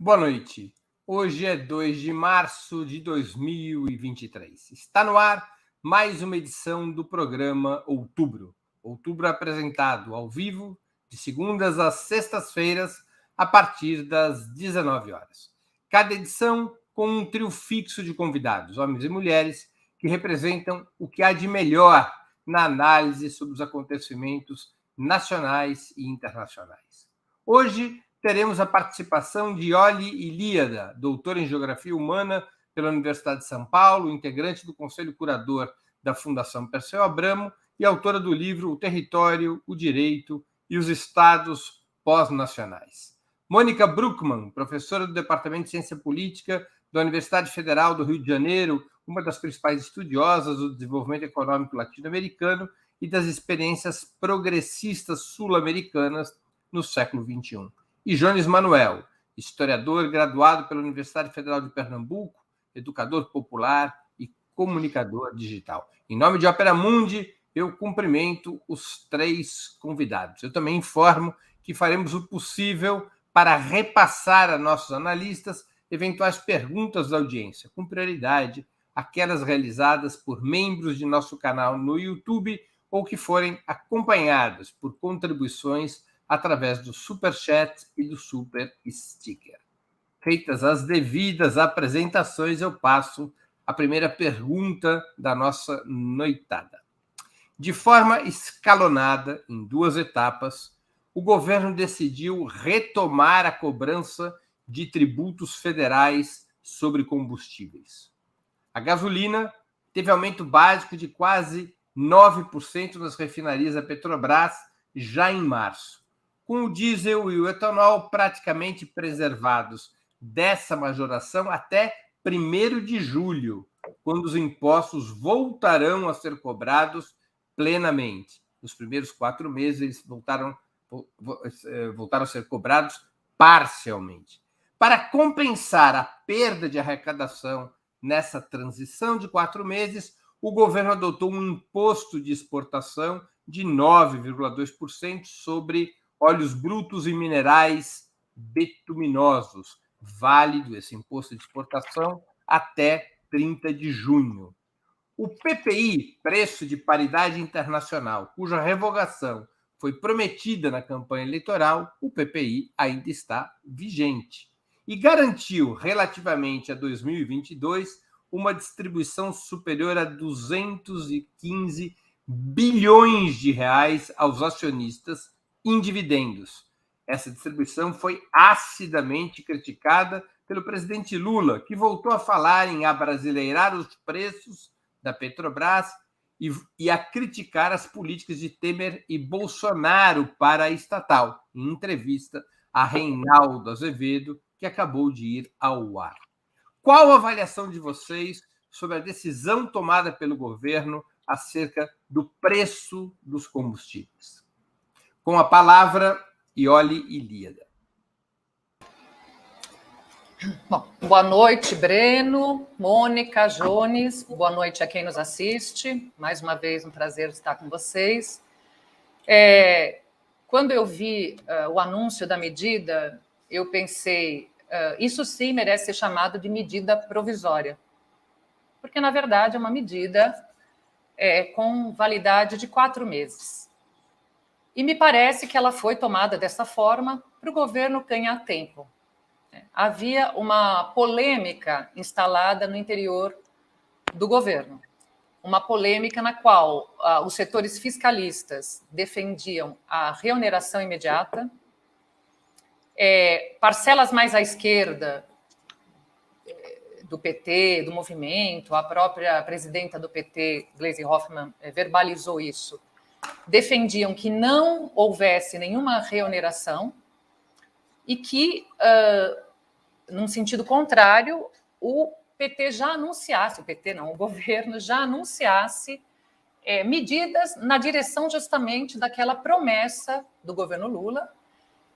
Boa noite. Hoje é 2 de março de 2023. Está no ar mais uma edição do programa Outubro. Outubro apresentado ao vivo, de segundas às sextas-feiras, a partir das 19 horas. Cada edição com um trio fixo de convidados, homens e mulheres, que representam o que há de melhor na análise sobre os acontecimentos nacionais e internacionais. Hoje teremos a participação de Iole Ilíada, doutora em Geografia Humana pela Universidade de São Paulo, integrante do Conselho Curador da Fundação Perseu Abramo e autora do livro O Território, o Direito e os Estados Pós-Nacionais. Mônica Bruckmann, professora do Departamento de Ciência Política da Universidade Federal do Rio de Janeiro, uma das principais estudiosas do desenvolvimento econômico latino-americano e das experiências progressistas sul-americanas no século XXI. E Jones Manuel, historiador graduado pela Universidade Federal de Pernambuco, educador popular e comunicador digital. Em nome de Opera Mundi, eu cumprimento os três convidados. Eu também informo que faremos o possível para repassar a nossos analistas eventuais perguntas da audiência, com prioridade aquelas realizadas por membros de nosso canal no YouTube ou que forem acompanhadas por contribuições através do Super Chat e do Super Sticker. Feitas as devidas apresentações, eu passo a primeira pergunta da nossa noitada. De forma escalonada, em duas etapas, o governo decidiu retomar a cobrança de tributos federais sobre combustíveis. A gasolina teve aumento básico de quase 9% nas refinarias da Petrobras já em março, com o diesel e o etanol praticamente preservados dessa majoração até 1º de julho, quando os impostos voltarão a ser cobrados plenamente. Nos primeiros 4 meses, eles voltaram a ser cobrados parcialmente. Para compensar a perda de arrecadação nessa transição de 4 meses, o governo adotou um imposto de exportação de 9,2% sobre óleos brutos e minerais betuminosos, válido esse imposto de exportação até 30 de junho. O PPI, Preço de Paridade Internacional, cuja revogação foi prometida na campanha eleitoral, o PPI ainda está vigente e garantiu, relativamente a 2022, uma distribuição superior a 215 bilhões de reais aos acionistas em dividendos. Essa distribuição foi acidamente criticada pelo presidente Lula, que voltou a falar em abrasileirar os preços da Petrobras e a criticar as políticas de Temer e Bolsonaro para a estatal, em entrevista a Reinaldo Azevedo, que acabou de ir ao ar. Qual a avaliação de vocês sobre a decisão tomada pelo governo acerca do preço dos combustíveis? Com a palavra, Iole Ilíada. Bom, boa noite, Breno, Mônica, Jones, boa noite a quem nos assiste. Mais uma vez, um prazer estar com vocês. Quando eu vi o anúncio da medida, eu pensei, isso sim merece ser chamado de medida provisória, porque, na verdade, é uma medida com validade de 4 meses. E me parece que ela foi tomada dessa forma para o governo ganhar tempo. Havia uma polêmica instalada no interior do governo, uma polêmica na qual os setores fiscalistas defendiam a reoneração imediata, parcelas mais à esquerda do PT, do movimento, a própria presidenta do PT, Gleisi Hoffmann, verbalizou isso, defendiam que não houvesse nenhuma reoneração e que, num sentido contrário, o PT já anunciasse, o governo já anunciasse medidas na direção justamente daquela promessa do governo Lula,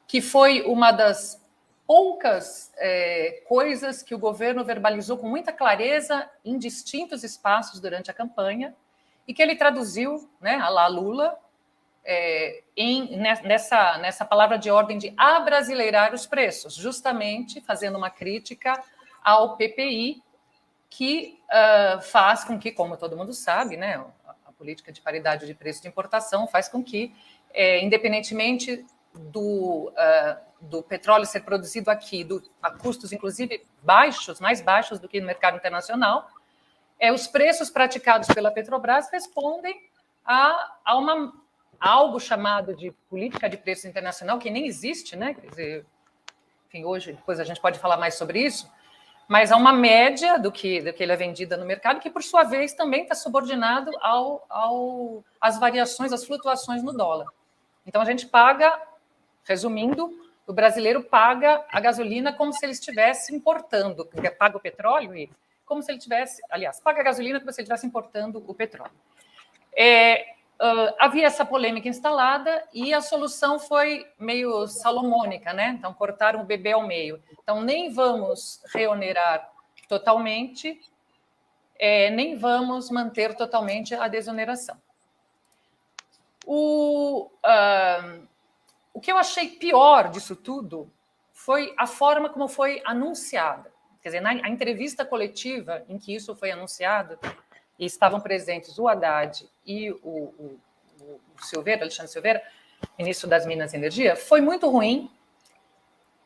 que foi uma das poucas coisas que o governo verbalizou com muita clareza em distintos espaços durante a campanha e que ele traduziu, à la Lula, nessa palavra de ordem de abrasileirar os preços, justamente fazendo uma crítica ao PPI, que faz com que, como todo mundo sabe, né, a política de paridade de preço de importação faz com que, independentemente do petróleo ser produzido aqui a custos, inclusive, baixos, mais baixos do que no mercado internacional, os preços praticados pela Petrobras respondem a algo chamado de política de preço internacional, que nem existe, né? Quer dizer, enfim, hoje, depois a gente pode falar mais sobre isso, mas há uma média do que ele é vendido no mercado, que, por sua vez, também está subordinado às variações, às flutuações no dólar. Então, a gente paga, resumindo, o brasileiro paga a gasolina como se ele estivesse importando, paga o petróleo e como se ele tivesse, aliás, paga a gasolina como se ele estivesse importando o petróleo. Havia essa polêmica instalada e a solução foi meio salomônica, né? Então, cortaram o bebê ao meio. Então, nem vamos reonerar totalmente, nem vamos manter totalmente a desoneração. O que eu achei pior disso tudo foi a forma como foi anunciada. Quer dizer, na entrevista coletiva em que isso foi anunciado, e estavam presentes o Haddad e o Silveira, Alexandre Silveira, ministro das Minas e Energia, foi muito ruim,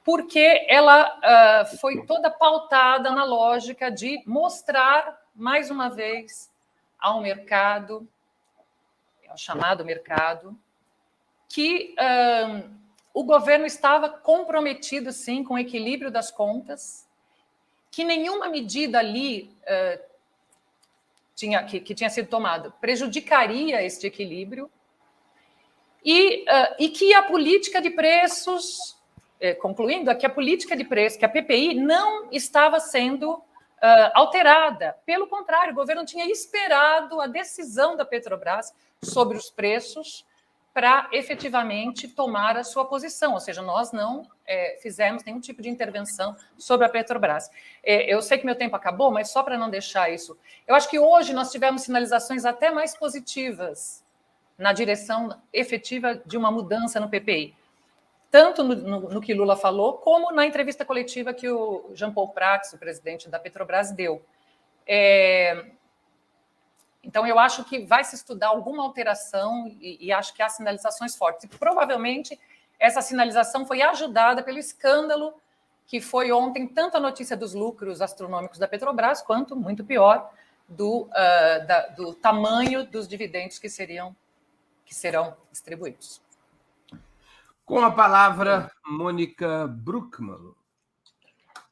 porque ela foi toda pautada na lógica de mostrar, mais uma vez, ao mercado, ao chamado mercado, que o governo estava comprometido, sim, com o equilíbrio das contas, que nenhuma medida ali que tinha sido tomada prejudicaria este equilíbrio, e que a política de preços, concluindo, que a política de preços, que a PPI não estava sendo alterada. Pelo contrário, o governo tinha esperado a decisão da Petrobras sobre os preços para efetivamente tomar a sua posição, ou seja, nós não fizemos nenhum tipo de intervenção sobre a Petrobras. Eu sei que meu tempo acabou, mas só para não deixar isso, eu acho que hoje nós tivemos sinalizações até mais positivas na direção efetiva de uma mudança no PPI, tanto no que Lula falou, como na entrevista coletiva que o Jean Paul Prats, o presidente da Petrobras, deu. Então, eu acho que vai se estudar alguma alteração e acho que há sinalizações fortes. E, provavelmente, essa sinalização foi ajudada pelo escândalo que foi ontem, tanto a notícia dos lucros astronômicos da Petrobras, quanto, muito pior, do tamanho dos dividendos que serão distribuídos. Com a palavra, Mônica Bruckmann.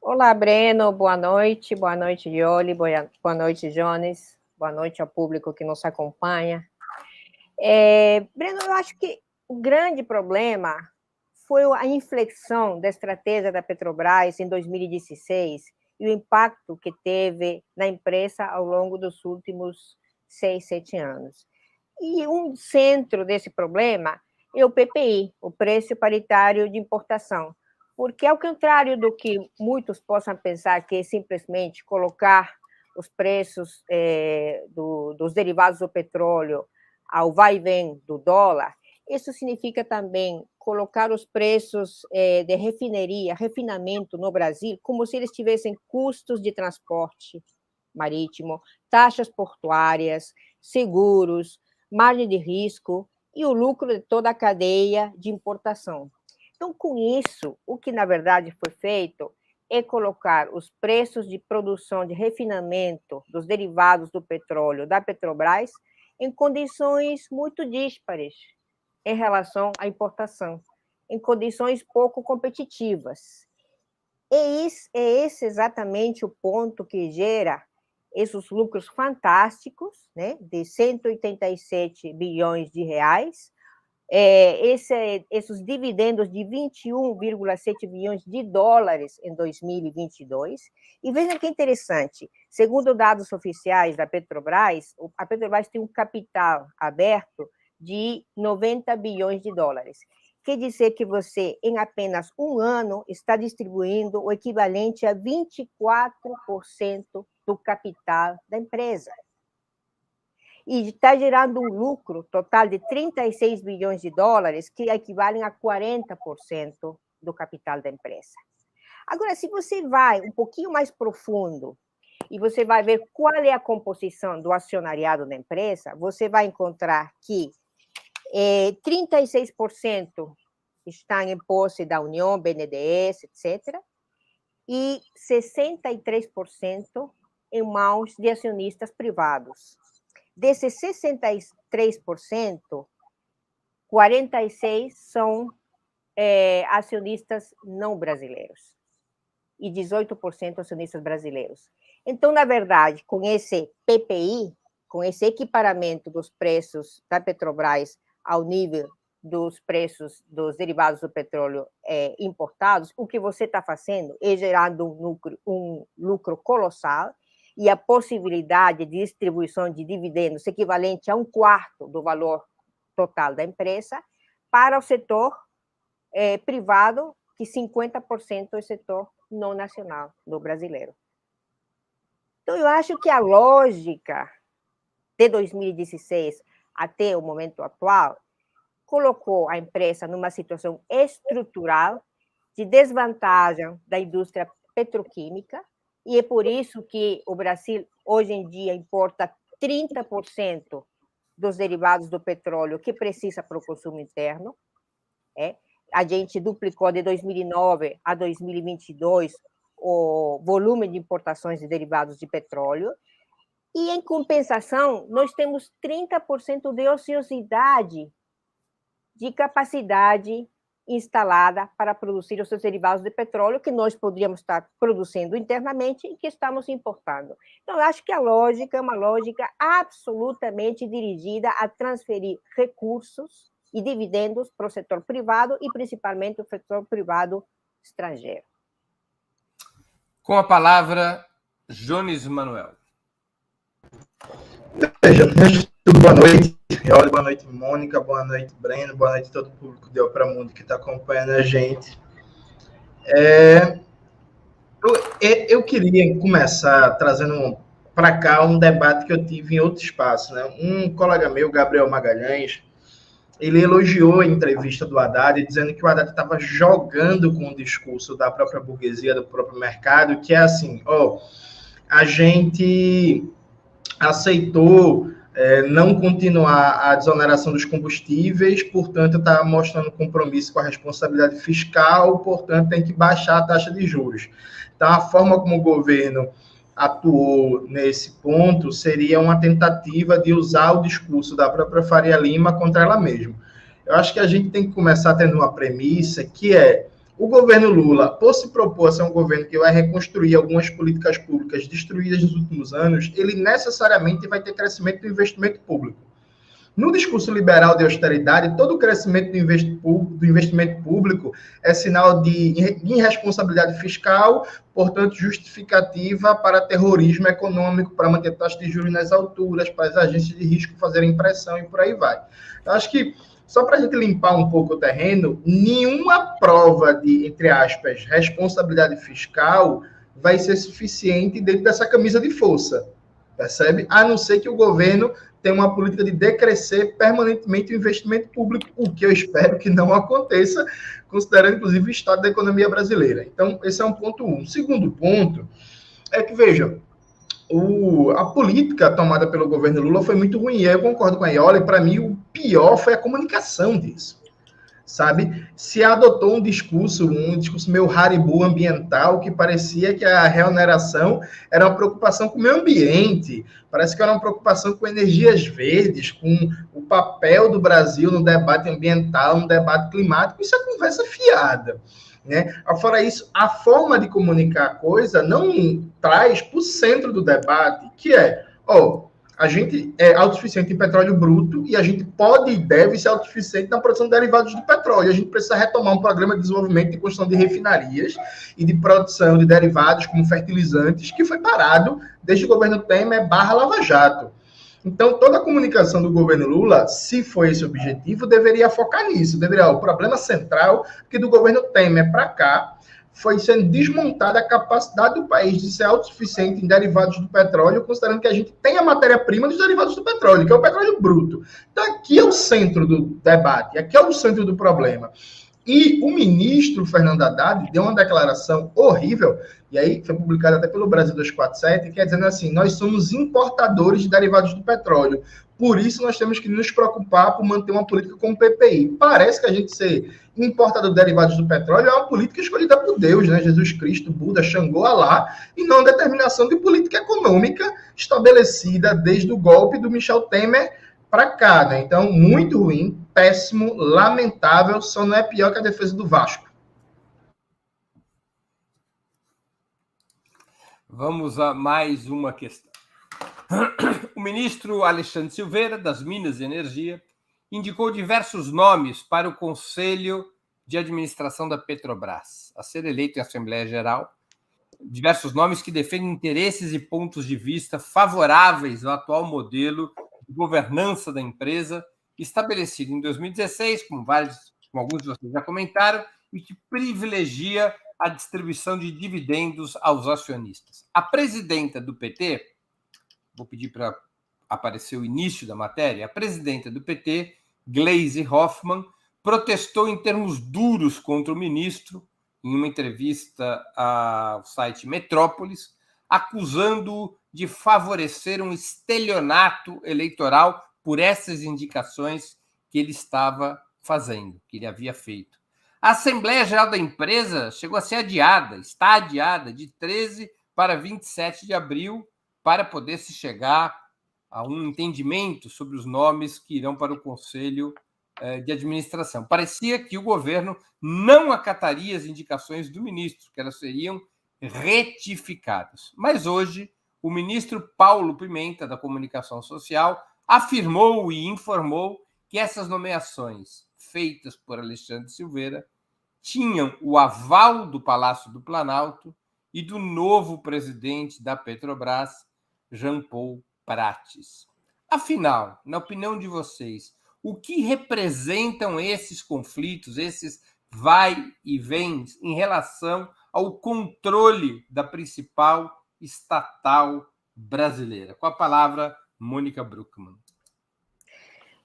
Olá, Breno, boa noite, Yoli, boa noite, Jones, boa noite ao público que nos acompanha. Breno, eu acho que o grande problema foi a inflexão da estratégia da Petrobras em 2016 e o impacto que teve na empresa ao longo dos últimos 6, 7 anos. E um centro desse problema é o PPI, o preço paritário de importação, porque, ao contrário do que muitos possam pensar, que é simplesmente colocar os preços dos derivados do petróleo ao vai e vem do dólar, isso significa também colocar os preços de refinamento no Brasil, como se eles tivessem custos de transporte marítimo, taxas portuárias, seguros, margem de risco e o lucro de toda a cadeia de importação. Então, com isso, o que, na verdade, foi feito é colocar os preços de produção de refinamento dos derivados do petróleo da Petrobras em condições muito díspares em relação à importação, em condições pouco competitivas. E esse é exatamente o ponto que gera esses lucros fantásticos, né, de 187 bilhões de reais, esses dividendos de 21,7 bilhões de dólares em 2022. E vejam que interessante, segundo dados oficiais da Petrobras, a Petrobras tem um capital aberto de 90 bilhões de dólares. Quer dizer que você, em apenas um ano, está distribuindo o equivalente a 24% do capital da empresa. e está gerando um lucro total de 36 bilhões de dólares, que equivalem a 40% do capital da empresa. Agora, se você vai um pouquinho mais profundo e você vai ver qual é a composição do acionariado da empresa, você vai encontrar que 36% estão em posse da União, BNDES, etc., e 63% em mãos de acionistas privados. Desses 63%, 46% são acionistas não brasileiros e 18% acionistas brasileiros. Então, na verdade, com esse PPI, com esse equiparamento dos preços da Petrobras ao nível dos preços dos derivados do petróleo importados, o que você está fazendo é gerando um lucro colossal e a possibilidade de distribuição de dividendos equivalente a 1/4 do valor total da empresa para o setor privado, que 50% é o setor não nacional do brasileiro. Então, eu acho que a lógica de 2016 até o momento atual colocou a empresa numa situação estrutural de desvantagem da indústria petroquímica, e é por isso que o Brasil, hoje em dia, importa 30% dos derivados do petróleo que precisa para o consumo interno. A gente duplicou de 2009 a 2022 o volume de importações de derivados de petróleo, e, em compensação, nós temos 30% de ociosidade de capacidade instalada para produzir os seus derivados de petróleo, que nós poderíamos estar produzindo internamente e que estamos importando. Então, eu acho que a lógica é uma lógica absolutamente dirigida a transferir recursos e dividendos para o setor privado e, principalmente, o setor privado estrangeiro. Com a palavra, Jones Manuel. Boa noite, Olha, boa noite, Mônica, boa noite, Breno, boa noite a todo o público de Opera Mundi que está acompanhando a gente. Eu queria começar trazendo para cá um debate que eu tive em outro espaço, né? Um colega meu, Gabriel Magalhães, ele elogiou a entrevista do Haddad, dizendo que o Haddad estava jogando com o discurso da própria burguesia, do próprio mercado, que é assim, a gente aceitou não continuar a desoneração dos combustíveis, portanto, está mostrando compromisso com a responsabilidade fiscal, portanto, tem que baixar a taxa de juros. Então, a forma como o governo atuou nesse ponto seria uma tentativa de usar o discurso da própria Faria Lima contra ela mesma. Eu acho que a gente tem que começar tendo uma premissa que é o governo Lula, por se propor a ser um governo que vai reconstruir algumas políticas públicas destruídas nos últimos anos, ele necessariamente vai ter crescimento do investimento público. No discurso liberal de austeridade, todo o crescimento do investimento público é sinal de irresponsabilidade fiscal, portanto, justificativa para terrorismo econômico, para manter taxa de juros nas alturas, para as agências de risco fazerem pressão e por aí vai. Eu acho que, só para a gente limpar um pouco o terreno, nenhuma prova de, entre aspas, responsabilidade fiscal vai ser suficiente dentro dessa camisa de força, percebe? A não ser que o governo tenha uma política de decrescer permanentemente o investimento público, o que eu espero que não aconteça, considerando, inclusive, o estado da economia brasileira. Então, esse é um ponto 1. O segundo ponto é que, veja, a política tomada pelo governo Lula foi muito ruim. Eu concordo com a Iole, para mim o pior foi a comunicação disso, sabe? Se adotou um discurso meio haribu ambiental, que parecia que a reoneração era uma preocupação com o meio ambiente, parece que era uma preocupação com energias verdes, com o papel do Brasil no debate ambiental, no debate climático. Isso é conversa fiada, né? Fora isso, a forma de comunicar a coisa não traz para o centro do debate, que é, a gente é autossuficiente em petróleo bruto e a gente pode e deve ser autossuficiente na produção de derivados de petróleo. A gente precisa retomar um programa de desenvolvimento e construção de refinarias e de produção de derivados como fertilizantes, que foi parado desde o governo Temer / Lava Jato. Então, toda a comunicação do governo Lula, se for esse o objetivo, deveria focar nisso. O problema central, que do governo Temer para cá, foi sendo desmontada a capacidade do país de ser autossuficiente em derivados do petróleo, considerando que a gente tem a matéria-prima dos derivados do petróleo, que é o petróleo bruto. Então, aqui é o centro do debate, aqui é o centro do problema. E o ministro Fernando Haddad deu uma declaração horrível, e aí foi publicada até pelo Brasil 247, que é dizendo assim, nós somos importadores de derivados do petróleo, por isso nós temos que nos preocupar por manter uma política com o PPI. Parece que a gente ser importador de derivados do petróleo é uma política escolhida por Deus, né? Jesus Cristo, Buda, Xangô, Alá, e não uma determinação de política econômica estabelecida desde o golpe do Michel Temer para cá, né? Então, muito ruim, péssimo, lamentável, só não é pior que a defesa do Vasco. Vamos a mais uma questão. O ministro Alexandre Silveira, das Minas e Energia, indicou diversos nomes para o Conselho de Administração da Petrobras, a ser eleito em Assembleia Geral, diversos nomes que defendem interesses e pontos de vista favoráveis ao atual modelo de governança da empresa, estabelecido em 2016, como alguns de vocês já comentaram, e que privilegia a distribuição de dividendos aos acionistas. A presidenta do PT, vou pedir para aparecer o início da matéria, a presidenta do PT, Gleisi Hoffmann, protestou em termos duros contra o ministro, em uma entrevista ao site Metrópolis, acusando-o de favorecer um estelionato eleitoral por essas indicações que ele estava fazendo, que ele havia feito. A Assembleia Geral da empresa chegou a ser adiada, está adiada, de 13 para 27 de abril, para poder se chegar a um entendimento sobre os nomes que irão para o Conselho de Administração. Parecia que o governo não acataria as indicações do ministro, que elas seriam retificadas. Mas hoje, o ministro Paulo Pimenta, da Comunicação Social, afirmou e informou que essas nomeações feitas por Alexandre Silveira tinham o aval do Palácio do Planalto e do novo presidente da Petrobras, Jean Paul Prates. Afinal, na opinião de vocês, o que representam esses conflitos, esses vai e vens em relação ao controle da principal estatal brasileira? Com a palavra, Mônica Bruckmann.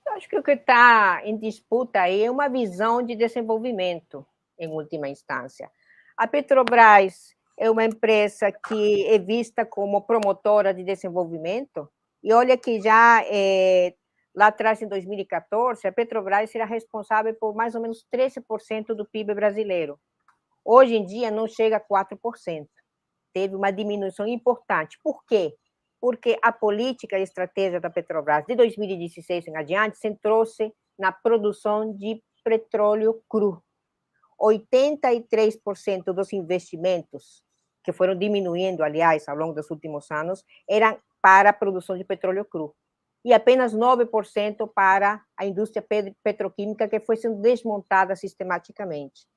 Eu acho que o que está em disputa aí é uma visão de desenvolvimento, em última instância. A Petrobras é uma empresa que é vista como promotora de desenvolvimento, e olha que já lá atrás, em 2014, a Petrobras era responsável por mais ou menos 13% do PIB brasileiro. Hoje em dia, não chega a 4%. Teve uma diminuição importante. Por quê? Porque a política e estratégia da Petrobras, de 2016 em adiante, centrou-se na produção de petróleo cru. 83% dos investimentos, que foram diminuindo, aliás, ao longo dos últimos anos, eram para a produção de petróleo cru. E apenas 9% para a indústria petroquímica, que foi sendo desmontada sistematicamente.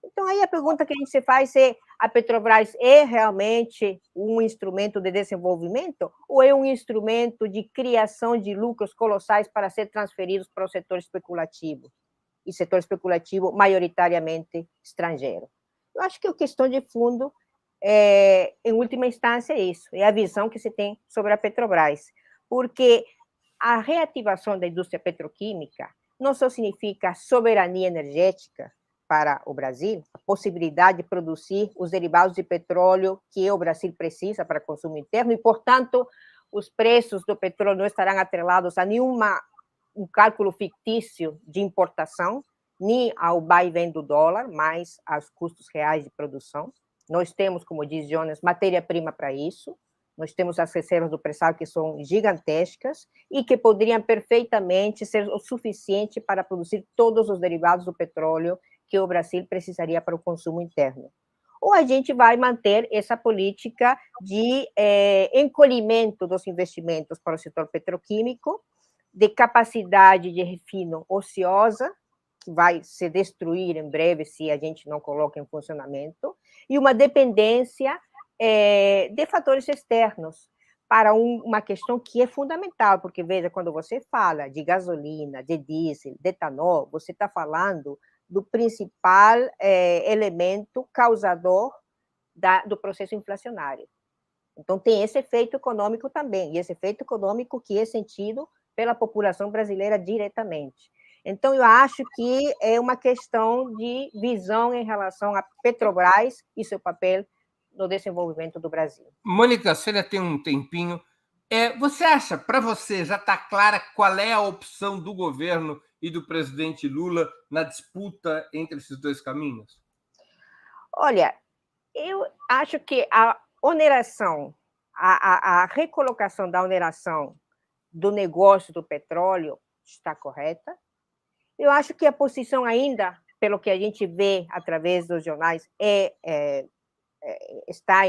Então, aí a pergunta que a gente se faz é: a Petrobras é realmente um instrumento de desenvolvimento ou é um instrumento de criação de lucros colossais para ser transferidos para o setor especulativo? E setor especulativo maioritariamente estrangeiro. Eu acho que a questão de fundo, em última instância, é isso, é a visão que se tem sobre a Petrobras, porque a reativação da indústria petroquímica não só significa soberania energética para o Brasil, a possibilidade de produzir os derivados de petróleo que o Brasil precisa para consumo interno, e, portanto, os preços do petróleo não estarão atrelados a um cálculo fictício de importação, nem ao vai e vem do dólar, mas aos custos reais de produção. Nós temos, como diz Jonas, matéria-prima para isso. Nós temos as reservas do pré-sal que são gigantescas e que poderiam perfeitamente ser o suficiente para produzir todos os derivados do petróleo que o Brasil precisaria para o consumo interno. Ou a gente vai manter essa política de encolhimento dos investimentos para o setor petroquímico, de capacidade de refino ociosa, que vai se destruir em breve se a gente não coloca em funcionamento, e uma dependência de fatores externos para uma questão que é fundamental, porque, veja, quando você fala de gasolina, de diesel, de etanol, você está falando do principal elemento causador do processo inflacionário. Então, tem esse efeito econômico também, e esse efeito econômico que é sentido pela população brasileira diretamente. Então, eu acho que é uma questão de visão em relação a Petrobras e seu papel no desenvolvimento do Brasil. Mônica, você ainda tem um tempinho. Você acha, para você, já está clara qual é a opção do governo e do presidente Lula na disputa entre esses dois caminhos? Olha, eu acho que a oneração, a recolocação da oneração do negócio do petróleo está correta. Eu acho que a posição ainda, pelo que a gente vê através dos jornais, está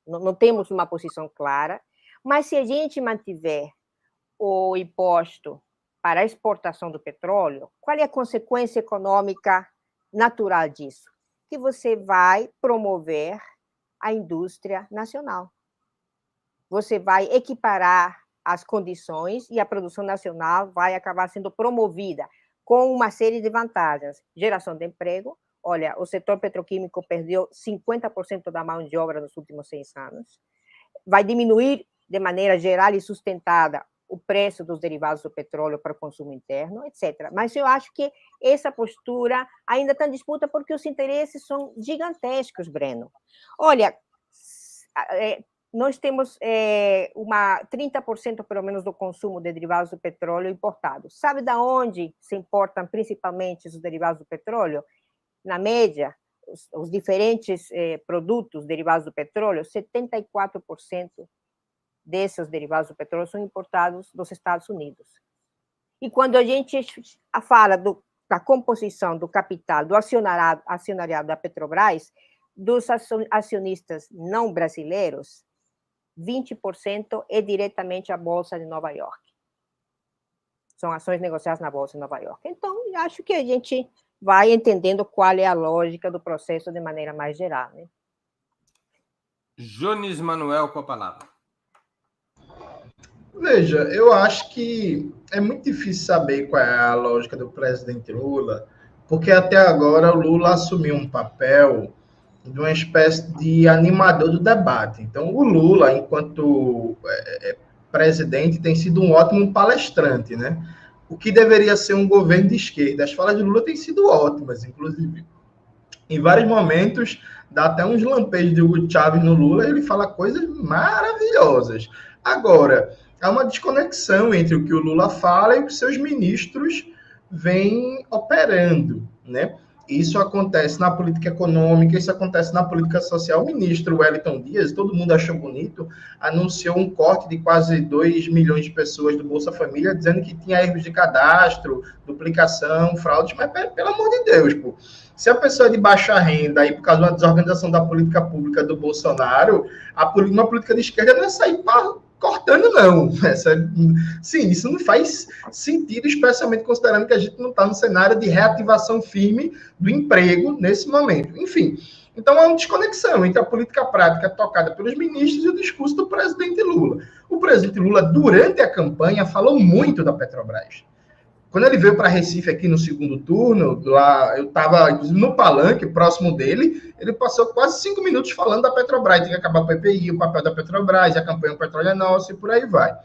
não temos uma posição clara, mas se a gente mantiver o imposto para a exportação do petróleo, qual é a consequência econômica natural disso? Que você vai promover a indústria nacional. Você vai equiparar as condições e a produção nacional vai acabar sendo promovida com uma série de vantagens. Geração de emprego. Olha, o setor petroquímico perdeu 50% da mão de obra nos últimos 6 anos. Vai diminuir de maneira geral e sustentada o preço dos derivados do petróleo para o consumo interno, etc. Mas eu acho que essa postura ainda está em disputa porque os interesses são gigantescos, Breno. Olha, nós temos 30% pelo menos do consumo de derivados do petróleo importados. Sabe de onde se importam principalmente os derivados do petróleo? Na média, os diferentes produtos derivados do petróleo, 74% desses derivados do petróleo são importados dos Estados Unidos. E quando a gente fala da composição do capital, do acionariado da Petrobras, dos acionistas não brasileiros, 20% é diretamente a Bolsa de Nova York. São ações negociadas na Bolsa de Nova York. Então, eu acho que a gente vai entendendo qual é a lógica do processo de maneira mais geral, né? Jones Manuel, com a palavra. Veja, eu acho que é muito difícil saber qual é a lógica do presidente Lula, porque até agora o Lula assumiu um papel de uma espécie de animador do debate. Então, o Lula, enquanto presidente, tem sido um ótimo palestrante, né? O que deveria ser um governo de esquerda. As falas de Lula têm sido ótimas, inclusive. Em vários momentos, dá até uns lampejos de Hugo Chávez no Lula, e ele fala coisas maravilhosas. Agora, há uma desconexão entre o que o Lula fala e o que seus ministros vêm operando, né? Isso acontece na política econômica, isso acontece na política social. O ministro Wellington Dias, todo mundo achou bonito, anunciou um corte de quase 2 milhões de pessoas do Bolsa Família, dizendo que tinha erros de cadastro, duplicação, fraudes, mas pelo amor de Deus, pô. Se a pessoa é de baixa renda, aí por causa de uma desorganização da política pública do Bolsonaro, uma política de esquerda não é sair cortando, não. Sim, isso não faz sentido, especialmente considerando que a gente não está no cenário de reativação firme do emprego nesse momento. Enfim, então há uma desconexão entre a política prática tocada pelos ministros e o discurso do presidente Lula. O presidente Lula, durante a campanha, falou muito da Petrobras. Quando ele veio para Recife aqui no segundo turno, lá eu estava, inclusive, no palanque, próximo dele, ele passou quase 5 minutos falando da Petrobras, tem que acabar o PPI, o papel da Petrobras, a campanha Petróleo é Nosso, e por aí vai.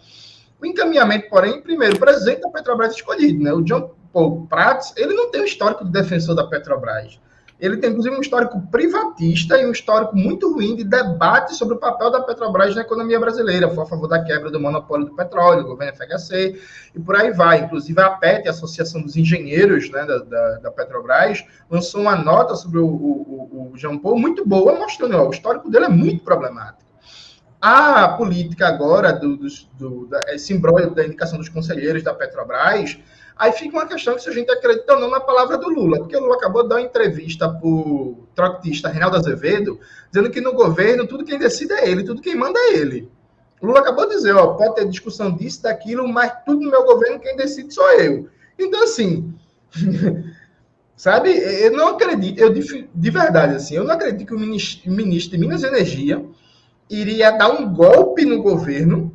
O encaminhamento, porém, primeiro, o presidente da Petrobras escolhido, né? O John Paul Prats, ele não tem um histórico de defensor da Petrobras. Ele tem, inclusive, um histórico privatista e um histórico muito ruim de debate sobre o papel da Petrobras na economia brasileira. Foi a favor da quebra do monopólio do petróleo, do governo FHC, e por aí vai. Inclusive, a APET, a Associação dos Engenheiros, né, da Petrobras, lançou uma nota sobre o Jean Paul muito boa, mostrando o histórico dele é muito problemático. A política agora, esse imbróglio da indicação dos conselheiros da Petrobras, aí fica uma questão que se a gente acredita ou não na palavra do Lula, porque o Lula acabou de dar uma entrevista para o trotista Reinaldo Azevedo, dizendo que no governo tudo quem decide é ele, tudo quem manda é ele. O Lula acabou de dizer, pode ter discussão disso, daquilo, mas tudo no meu governo quem decide sou eu. Então, assim, sabe, eu não acredito, de verdade, assim, eu não acredito que o ministro de Minas e Energia iria dar um golpe no governo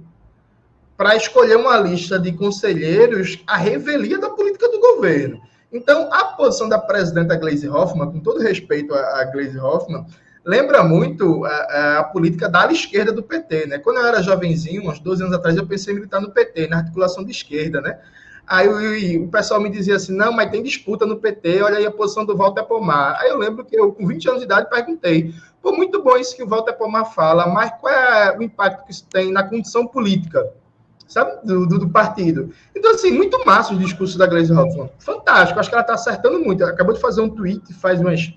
para escolher uma lista de conselheiros à revelia da política do governo. Então, a posição da presidenta Gleisi Hoffmann, com todo respeito a Gleisi Hoffmann, lembra muito a política da ala esquerda do PT, né? Quando eu era jovenzinho, uns 12 anos atrás, eu pensei em militar no PT, na articulação de esquerda, né? Aí o pessoal me dizia assim, não, mas tem disputa no PT, olha aí a posição do Walter Pomar. Aí eu lembro que eu, com 20 anos de idade, perguntei, pô, muito bom isso que o Walter Pomar fala, mas qual é o impacto que isso tem na condição política, sabe, do partido? Então, assim, muito massa os discursos da Gleisi Hoffmann. Fantástico, acho que ela está acertando muito. Ela acabou de fazer um tweet, faz umas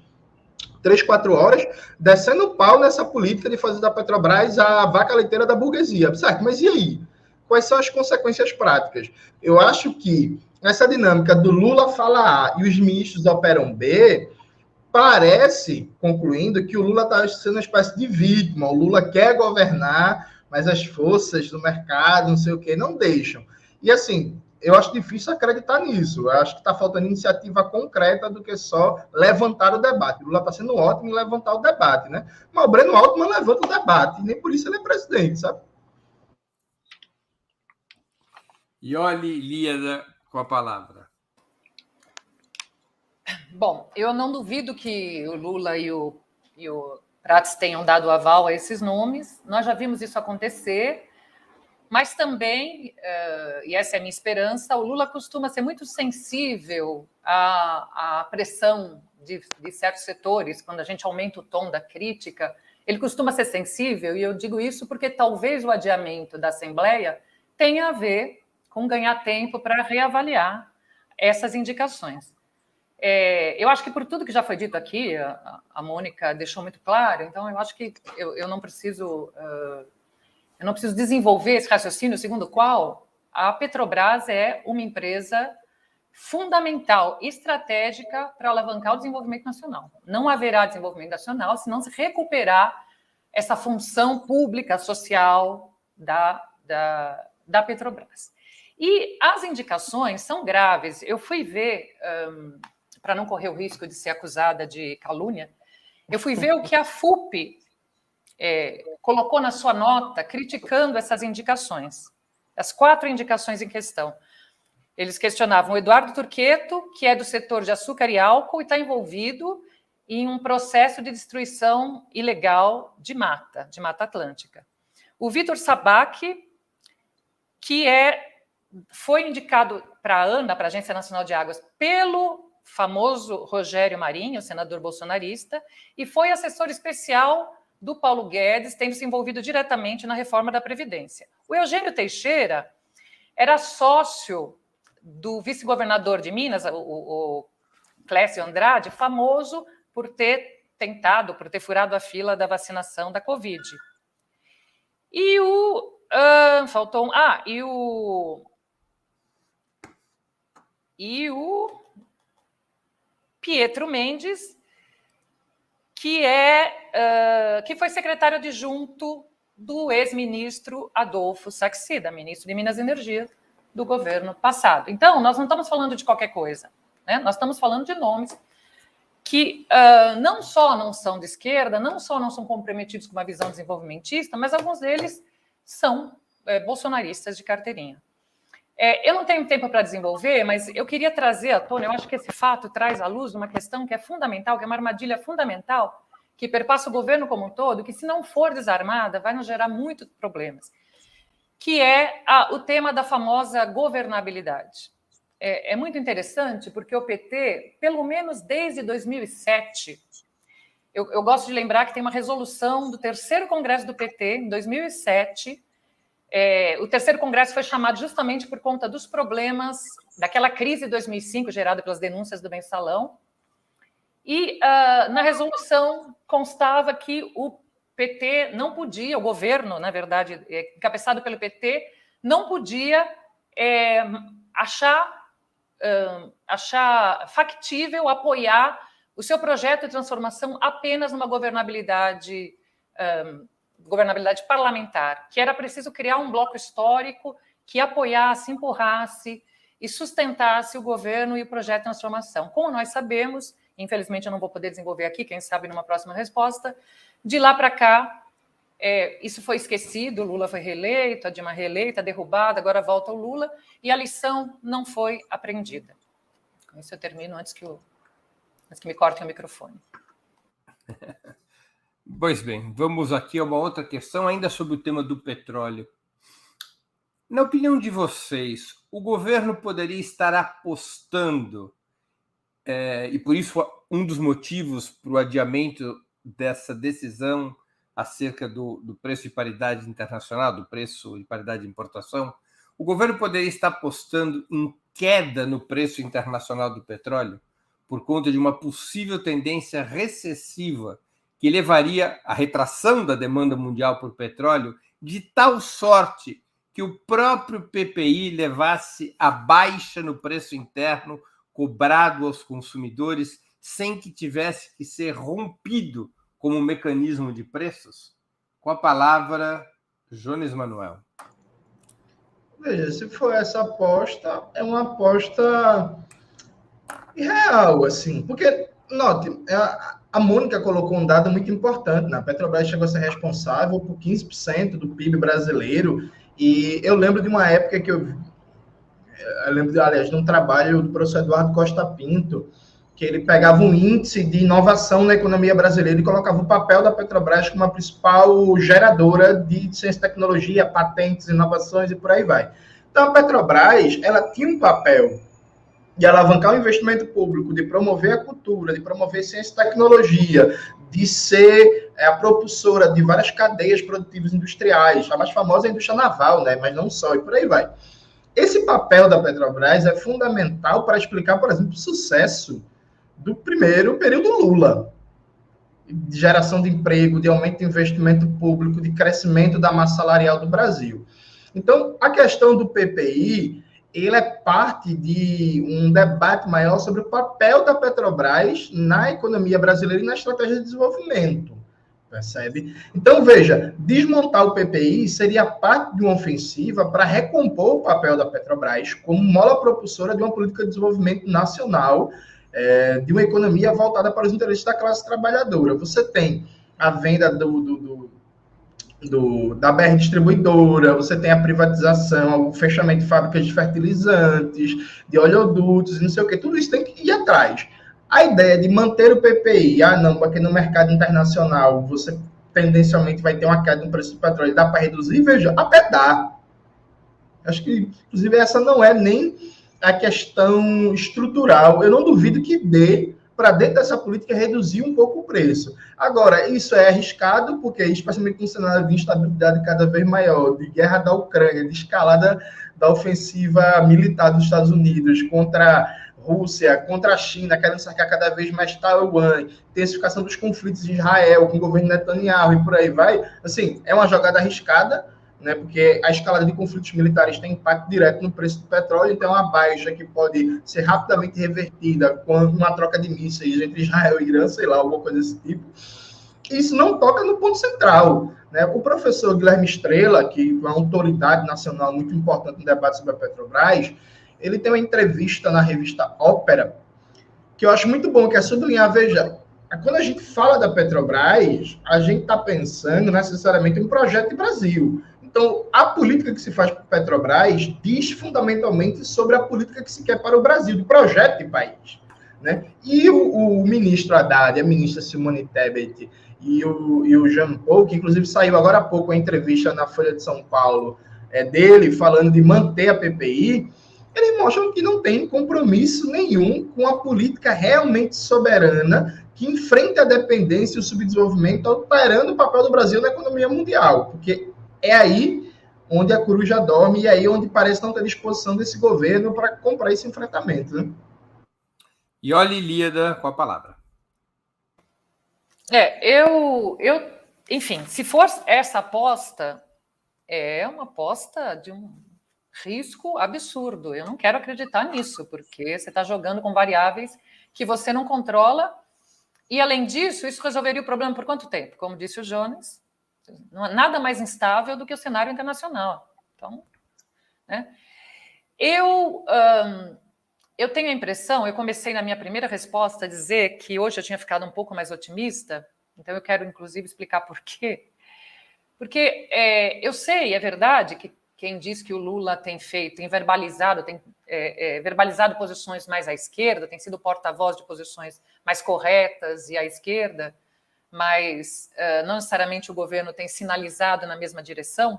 3, 4 horas, descendo o pau nessa política de fazer da Petrobras a vaca leiteira da burguesia. Certo, mas e aí? Quais são as consequências práticas? Eu acho que essa dinâmica do Lula fala A e os ministros operam B, parece, concluindo, que o Lula está sendo uma espécie de vítima. O Lula quer governar, mas as forças do mercado, não sei o quê, não deixam. E, assim, eu acho difícil acreditar nisso. Eu acho que está faltando iniciativa concreta do que só levantar o debate. O Lula está sendo ótimo em levantar o debate, né? Mas o Breno Altman levanta o debate, e nem por isso ele é presidente, sabe? Iole Líada, com a palavra. Bom, eu não duvido que o Lula e o Prats tenham dado aval a esses nomes. Nós já vimos isso acontecer, mas também, e essa é a minha esperança, o Lula costuma ser muito sensível à pressão de certos setores, quando a gente aumenta o tom da crítica, ele costuma ser sensível, e eu digo isso porque talvez o adiamento da Assembleia tenha a ver com ganhar tempo para reavaliar essas indicações. Eu acho que por tudo que já foi dito aqui, a Mônica deixou muito claro, então eu acho que eu não preciso desenvolver esse raciocínio segundo o qual a Petrobras é uma empresa fundamental, estratégica para alavancar o desenvolvimento nacional. Não haverá desenvolvimento nacional se não se recuperar essa função pública, social da Petrobras. E as indicações são graves. Eu fui ver, para não correr o risco de ser acusada de calúnia, eu fui ver o que a FUP colocou na sua nota criticando essas indicações, as 4 indicações em questão. Eles questionavam o Eduardo Turqueto, que é do setor de açúcar e álcool e está envolvido em um processo de destruição ilegal de Mata Atlântica. O Vitor Sabac, que foi indicado para a ANA, para a Agência Nacional de Águas, pelo famoso Rogério Marinho, senador bolsonarista, e foi assessor especial do Paulo Guedes, tendo se envolvido diretamente na reforma da Previdência. O Eugênio Teixeira era sócio do vice-governador de Minas, o Clécio Andrade, famoso por ter furado a fila da vacinação da Covid. E o Pietro Mendes, que foi secretário adjunto do ex-ministro Adolfo Saxida, ministro de Minas e Energia do governo passado. Então, nós não estamos falando de qualquer coisa, né? Nós estamos falando de nomes que não só não são de esquerda, não só não são comprometidos com uma visão desenvolvimentista, mas alguns deles são bolsonaristas de carteirinha. Eu não tenho tempo para desenvolver, mas eu queria trazer à tona, eu acho que esse fato traz à luz uma questão que é fundamental, que é uma armadilha fundamental, que perpassa o governo como um todo, que se não for desarmada, vai nos gerar muitos problemas, que é o tema da famosa governabilidade. É muito interessante, porque o PT, pelo menos desde 2007, eu gosto de lembrar que tem uma resolução do 3º Congresso do PT, em 2007, o 3º Congresso foi chamado justamente por conta dos problemas daquela crise de 2005, gerada pelas denúncias do Mensalão, e na resolução constava que o PT não podia, o governo, na verdade, encabeçado pelo PT, não podia achar factível apoiar o seu projeto de transformação apenas numa governabilidade parlamentar, que era preciso criar um bloco histórico que apoiasse, empurrasse e sustentasse o governo e o projeto de transformação. Como nós sabemos, infelizmente eu não vou poder desenvolver aqui, quem sabe numa próxima resposta, de lá para cá, isso foi esquecido, o Lula foi reeleito, a Dilma reeleita, derrubada, agora volta o Lula, e a lição não foi aprendida. Isso eu termino antes que me cortem o microfone. Pois bem, vamos aqui a uma outra questão, ainda sobre o tema do petróleo. Na opinião de vocês, o governo poderia estar apostando, e por isso um dos motivos para o adiamento dessa decisão acerca do preço de paridade internacional, do preço de paridade de importação, o governo poderia estar apostando em queda no preço internacional do petróleo por conta de uma possível tendência recessiva que levaria à retração da demanda mundial por petróleo de tal sorte que o próprio PPI levasse a baixa no preço interno cobrado aos consumidores sem que tivesse que ser rompido como mecanismo de preços? Com a palavra, Jones Manuel. Veja, se for essa aposta, é uma aposta irreal, assim, porque, note, a Mônica colocou um dado muito importante, né? A Petrobras chegou a ser responsável por 15% do PIB brasileiro, e eu lembro de uma época que eu lembro, aliás, de um trabalho do professor Eduardo Costa Pinto, que ele pegava um índice de inovação na economia brasileira e colocava o papel da Petrobras como a principal geradora de ciência e tecnologia, patentes, inovações e por aí vai. Então, a Petrobras, ela tinha um papel de alavancar o investimento público, de promover a cultura, de promover ciência e tecnologia, de ser a propulsora de várias cadeias produtivas industriais. A mais famosa é a indústria naval, né? Mas não só, e por aí vai. Esse papel da Petrobras é fundamental para explicar, por exemplo, o sucesso do primeiro período Lula, de geração de emprego, de aumento de investimento público, de crescimento da massa salarial do Brasil. Então, a questão do PPI, ele é parte de um debate maior sobre o papel da Petrobras na economia brasileira e na estratégia de desenvolvimento, percebe? Então, veja, desmontar o PPI seria parte de uma ofensiva para recompor o papel da Petrobras como mola propulsora de uma política de desenvolvimento nacional, de uma economia voltada para os interesses da classe trabalhadora. Você tem a venda da BR Distribuidora, você tem a privatização, o fechamento de fábricas de fertilizantes, de oleodutos, não sei o que, tudo isso tem que ir atrás. A ideia de manter o PPI, não, porque no mercado internacional você tendencialmente vai ter uma queda no preço do petróleo, dá para reduzir, veja, até dá. Acho que, inclusive, essa não é nem a questão estrutural. Eu não duvido que dê para, dentro dessa política, reduzir um pouco o preço. Agora, isso é arriscado, porque, especialmente num cenário de instabilidade cada vez maior, de guerra da Ucrânia, de escalada da ofensiva militar dos Estados Unidos contra a Rússia, contra a China, querendo cercar cada vez mais Taiwan, intensificação dos conflitos de Israel com o governo Netanyahu e por aí vai, assim, é uma jogada arriscada, né, porque a escalada de conflitos militares tem impacto direto no preço do petróleo, então a baixa que pode ser rapidamente revertida com uma troca de mísseis entre Israel e Irã, sei lá, alguma coisa desse tipo. Isso não toca no ponto central, né? O professor Guilherme Estrela, que é uma autoridade nacional muito importante no debate sobre a Petrobras, ele tem uma entrevista na revista Ópera, que eu acho muito bom, que é sublinhar, veja, quando a gente fala da Petrobras, a gente está pensando necessariamente em um projeto de Brasil. Então, a política que se faz para a Petrobras diz fundamentalmente sobre a política que se quer para o Brasil, do projeto de país, né? E o ministro Haddad, a ministra Simone Tebet e o Jean Paul, que inclusive saiu agora há pouco a entrevista na Folha de São Paulo dele, falando de manter a PPI, eles mostram que não tem compromisso nenhum com a política realmente soberana que enfrenta a dependência e o subdesenvolvimento, alterando o papel do Brasil na economia mundial, porque é aí onde a coruja dorme e é aí onde parece não ter disposição desse governo para comprar esse enfrentamento, né? E olha, Ilíada, com a palavra. Enfim, se for essa aposta, é uma aposta de um risco absurdo. Eu não quero acreditar nisso, porque você está jogando com variáveis que você não controla. E, além disso, isso resolveria o problema por quanto tempo? Como disse o Jones, não é nada mais instável do que o cenário internacional. Então, né? Eu tenho a impressão, eu comecei na minha primeira resposta a dizer que hoje eu tinha ficado um pouco mais otimista, então eu quero, inclusive, explicar por quê. Porque eu sei, é verdade, que quem diz que o Lula tem verbalizado posições mais à esquerda, tem sido porta-voz de posições mais corretas e à esquerda, mas não necessariamente o governo tem sinalizado na mesma direção.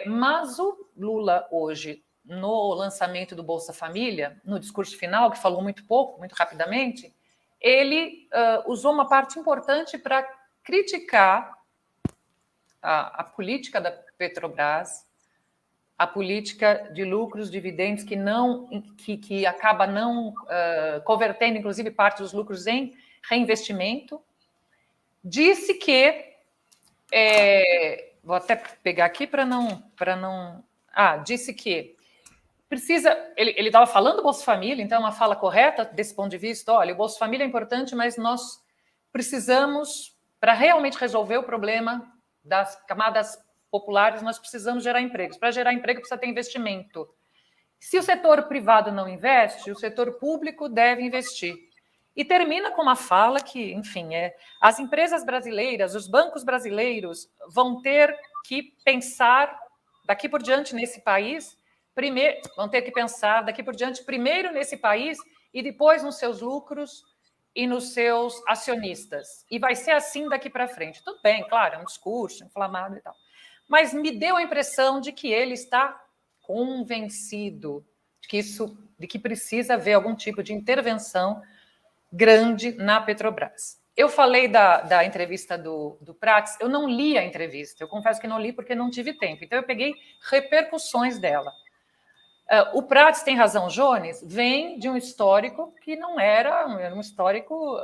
Mas o Lula hoje, no lançamento do Bolsa Família, no discurso final, que falou muito pouco, muito rapidamente, ele usou uma parte importante para criticar a política da Petrobras, a política de lucros, dividendos, que acaba não convertendo, inclusive, parte dos lucros em reinvestimento. Disse que... vou até pegar aqui para não... disse que precisa... Ele estava falando do Bolsa Família, então é uma fala correta desse ponto de vista. Olha, o Bolsa Família é importante, mas nós precisamos, para realmente resolver o problema das camadas populares, nós precisamos gerar empregos. Para gerar emprego, precisa ter investimento. Se o setor privado não investe, o setor público deve investir. E termina com uma fala que, enfim, as empresas brasileiras, os bancos brasileiros vão ter que pensar daqui por diante nesse país, primeiro nesse país e depois nos seus lucros e nos seus acionistas. E vai ser assim daqui para frente. Tudo bem, claro, é um discurso inflamado e tal. Mas me deu a impressão de que ele está convencido de que precisa haver algum tipo de intervenção grande na Petrobras. Eu falei da entrevista do Prats, eu não li a entrevista, eu confesso que não li porque não tive tempo, então eu peguei repercussões dela. O Prats tem razão, Jones, vem de um histórico que não era um histórico,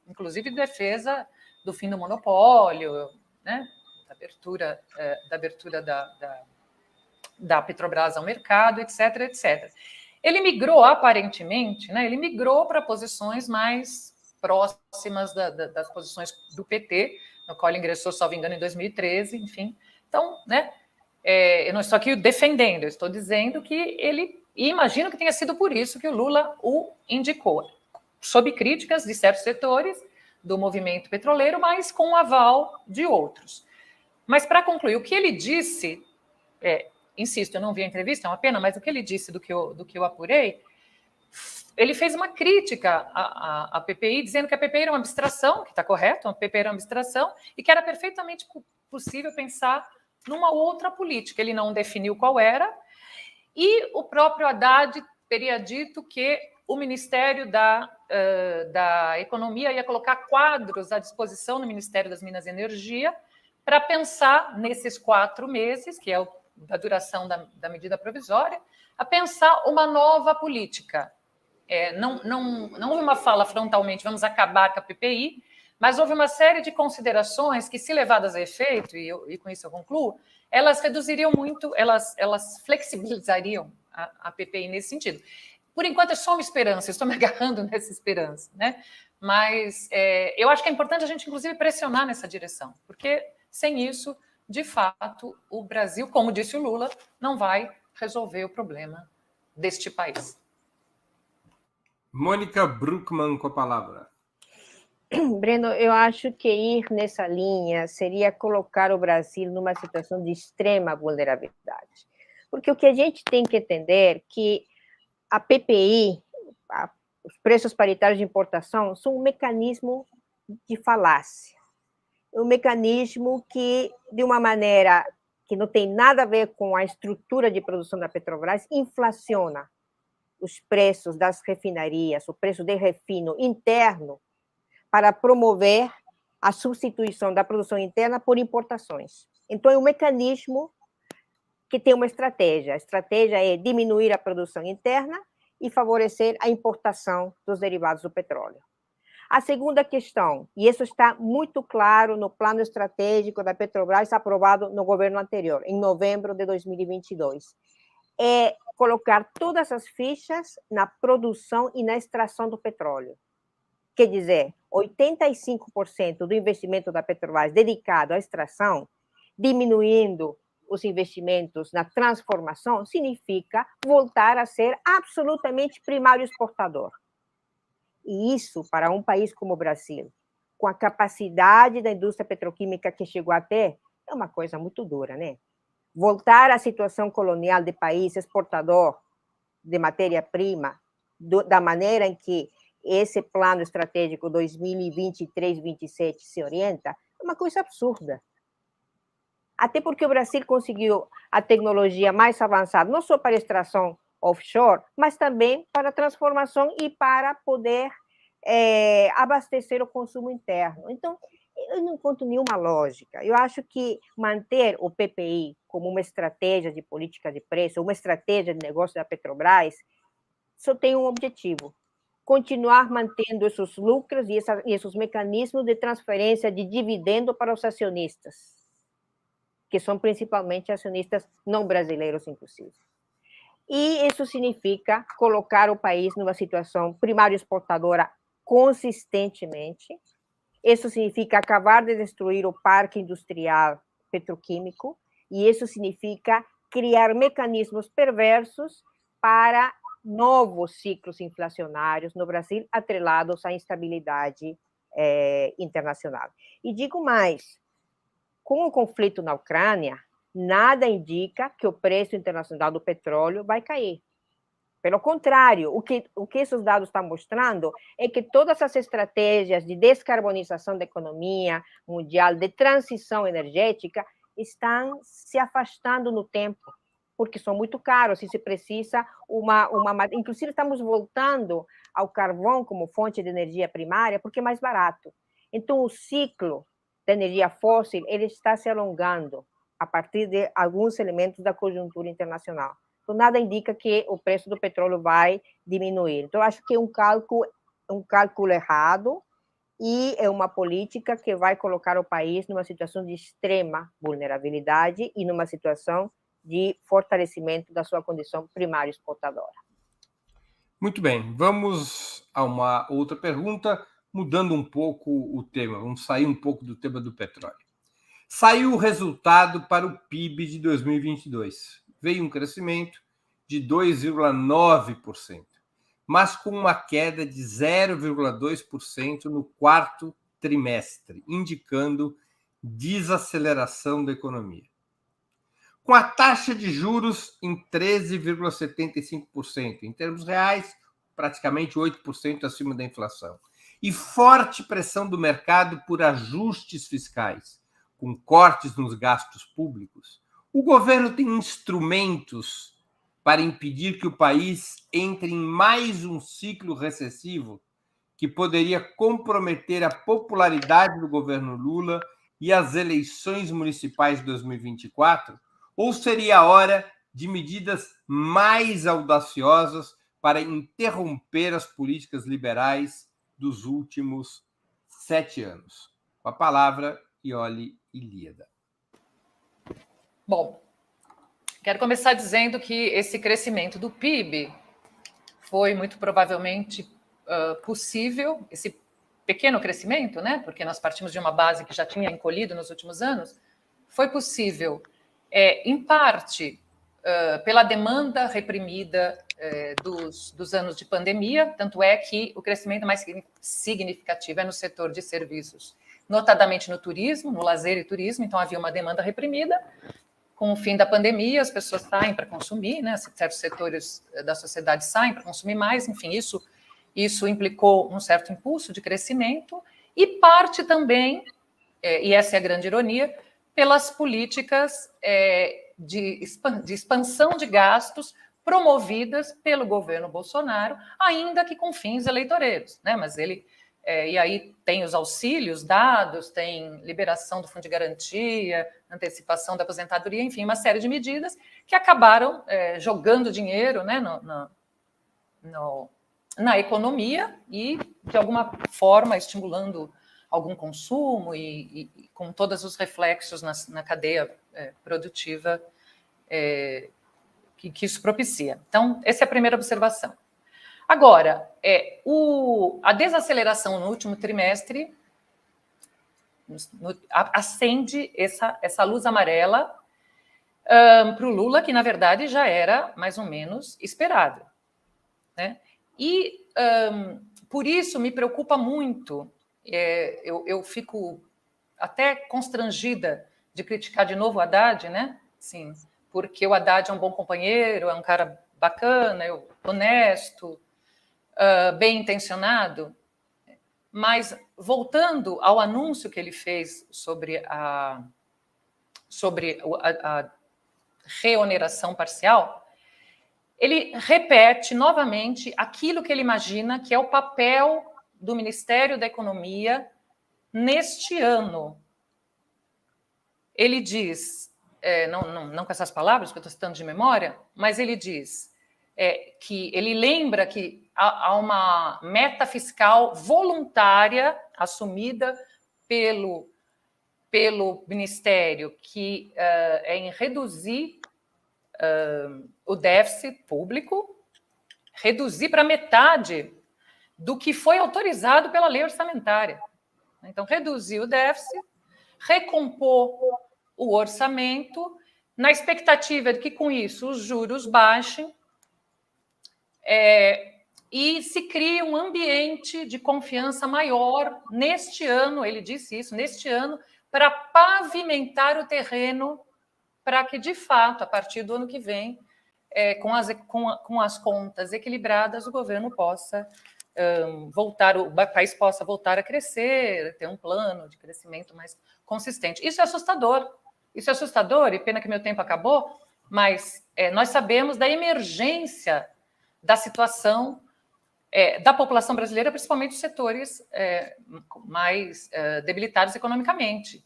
inclusive, de defesa do fim do monopólio, né? Da abertura da Petrobras ao mercado, etc, etc. Ele migrou, aparentemente, né? Ele migrou para posições mais próximas das posições do PT, no qual ele ingressou, salvo engano, em 2013, enfim. Então, né? Eu não estou aqui defendendo, eu estou dizendo que ele... E imagino que tenha sido por isso que o Lula o indicou, sob críticas de certos setores do movimento petroleiro, mas com o aval de outros. Mas, para concluir, o que ele disse... insisto, eu não vi a entrevista, é uma pena, mas o que ele disse do que eu apurei, ele fez uma crítica à PPI, dizendo que a PPI era uma abstração, que está correto, a PPI era uma abstração, e que era perfeitamente possível pensar numa outra política. Ele não definiu qual era, e o próprio Haddad teria dito que o Ministério da Economia ia colocar quadros à disposição no Ministério das Minas e Energia para pensar nesses 4 meses, que é a duração da medida provisória, a pensar uma nova política. Não houve uma fala frontalmente, vamos acabar com a PPI, mas houve uma série de considerações que, se levadas a efeito, e com isso eu concluo, elas reduziriam muito, elas flexibilizariam a PPI nesse sentido. Por enquanto é só uma esperança, eu estou me agarrando nessa esperança, né? Mas eu acho que é importante a gente, inclusive, pressionar nessa direção, porque sem isso, de fato, o Brasil, como disse o Lula, não vai resolver o problema deste país. Mônica Bruckmann com a palavra. Breno, eu acho que ir nessa linha seria colocar o Brasil numa situação de extrema vulnerabilidade. Porque o que a gente tem que entender é que a PPI, os preços paritários de importação, são um mecanismo de falácia. Um mecanismo que, de uma maneira que não tem nada a ver com a estrutura de produção da Petrobras, inflaciona os preços das refinarias, o preço de refino interno, para promover a substituição da produção interna por importações. Então, é um mecanismo que tem uma estratégia. A estratégia é diminuir a produção interna e favorecer a importação dos derivados do petróleo. A segunda questão, e isso está muito claro no plano estratégico da Petrobras, aprovado no governo anterior, em novembro de 2022, é colocar todas as fichas na produção e na extração do petróleo. Quer dizer, 85% do investimento da Petrobras dedicado à extração, diminuindo os investimentos na transformação, significa voltar a ser absolutamente primário exportador. E isso, para um país como o Brasil, com a capacidade da indústria petroquímica que chegou a ter, é uma coisa muito dura, né? voltar à situação colonial de país exportador de matéria-prima, da maneira em que esse plano estratégico 2023-27 se orienta, é uma coisa absurda. Até porque o Brasil conseguiu a tecnologia mais avançada, não só para extração offshore, mas também para transformação e para poder abastecer o consumo interno. Então, eu não encontro nenhuma lógica. Eu acho que manter o PPI como uma estratégia de política de preço, uma estratégia de negócio da Petrobras, só tem um objetivo: continuar mantendo esses lucros e esses mecanismos de transferência de dividendo para os acionistas, que são principalmente acionistas não brasileiros, inclusive. E isso significa colocar o país numa situação primária exportadora consistentemente. Isso significa acabar de destruir o parque industrial petroquímico, e isso significa criar mecanismos perversos para novos ciclos inflacionários no Brasil, atrelados à instabilidade internacional. E digo mais, com o conflito na Ucrânia, nada indica que o preço internacional do petróleo vai cair. Pelo contrário, o que esses dados estão mostrando é que todas as estratégias de descarbonização da economia mundial, de transição energética, estão se afastando no tempo, porque são muito caros e se precisa inclusive, estamos voltando ao carvão como fonte de energia primária, porque é mais barato. Então, o ciclo da energia fóssil ele está se alongando a partir de alguns elementos da conjuntura internacional. Então, nada indica que o preço do petróleo vai diminuir. Então, acho que é um cálculo errado e é uma política que vai colocar o país numa situação de extrema vulnerabilidade e numa situação de fortalecimento da sua condição primária exportadora. Muito bem, vamos a uma outra pergunta, mudando um pouco o tema, vamos sair um pouco do tema do petróleo. Saiu o resultado para o PIB de 2022. Veio um crescimento de 2,9%, mas com uma queda de 0,2% no quarto trimestre, indicando desaceleração da economia. Com a taxa de juros em 13,75%, em termos reais, praticamente 8% acima da inflação, e forte pressão do mercado por ajustes fiscais, com cortes nos gastos públicos, o governo tem instrumentos para impedir que o país entre em mais um ciclo recessivo que poderia comprometer a popularidade do governo Lula e as eleições municipais de 2024? Ou seria a hora de medidas mais audaciosas para interromper as políticas liberais dos últimos 7 anos? Com a palavra, Iole Ilíada. Bom, quero começar dizendo que esse crescimento do PIB foi muito provavelmente possível, esse pequeno crescimento, né? Porque nós partimos de uma base que já tinha encolhido nos últimos anos, foi possível, em parte, pela demanda reprimida dos anos de pandemia, tanto é que o crescimento mais significativo é no setor de serviços, notadamente no turismo, no lazer e turismo. Então havia uma demanda reprimida. Com o fim da pandemia, as pessoas saem para consumir, né? Certos setores da sociedade saem para consumir mais, enfim, isso implicou um certo impulso de crescimento e parte também, e essa é a grande ironia, pelas políticas de expansão de gastos promovidas pelo governo Bolsonaro, ainda que com fins eleitoreiros, né? Mas ele... e aí tem os auxílios dados, tem liberação do fundo de garantia, antecipação da aposentadoria, enfim, uma série de medidas que acabaram jogando dinheiro, né, na economia e, de alguma forma, estimulando algum consumo e com todos os reflexos na cadeia produtiva que isso propicia. Então, essa é a primeira observação. Agora, a desaceleração no último trimestre acende essa luz amarela para o Lula, que, na verdade, já era mais ou menos esperado, né? E, por isso, me preocupa muito, eu fico até constrangida de criticar de novo o Haddad, né? sim, porque o Haddad é um bom companheiro, é um cara bacana, honesto, bem intencionado, mas voltando ao anúncio que ele fez sobre a reoneração parcial, ele repete novamente aquilo que ele imagina que é o papel do Ministério da Economia neste ano. Ele diz, não com essas palavras, que eu estou citando de memória, mas ele diz que ele lembra que há uma meta fiscal voluntária assumida pelo Ministério, que é em reduzir o déficit público, reduzir para metade do que foi autorizado pela lei orçamentária. Então, reduzir o déficit, recompor o orçamento, na expectativa de que, com isso, os juros baixem e se crie um ambiente de confiança maior neste ano, ele disse isso, neste ano, para pavimentar o terreno para que, de fato, a partir do ano que vem, com as contas equilibradas, o governo possa o país possa voltar a crescer, ter um plano de crescimento mais consistente. Isso é assustador, e pena que meu tempo acabou, mas nós sabemos da emergência da situação da população brasileira, principalmente os setores mais debilitados economicamente.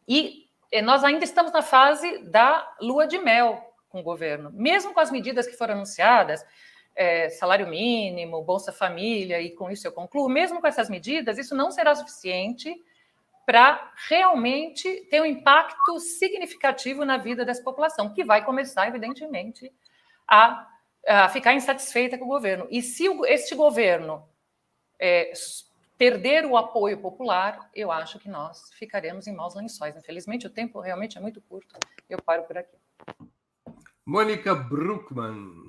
E nós ainda estamos na fase da lua de mel com o governo. Mesmo com as medidas que foram anunciadas, salário mínimo, Bolsa Família, e com isso eu concluo, mesmo com essas medidas, isso não será suficiente para realmente ter um impacto significativo na vida dessa população, que vai começar, evidentemente, a ficar insatisfeita com o governo. E se este governo perder o apoio popular, eu acho que nós ficaremos em maus lençóis. Infelizmente, o tempo realmente é muito curto. Eu paro por aqui. Mônica Bruckmann.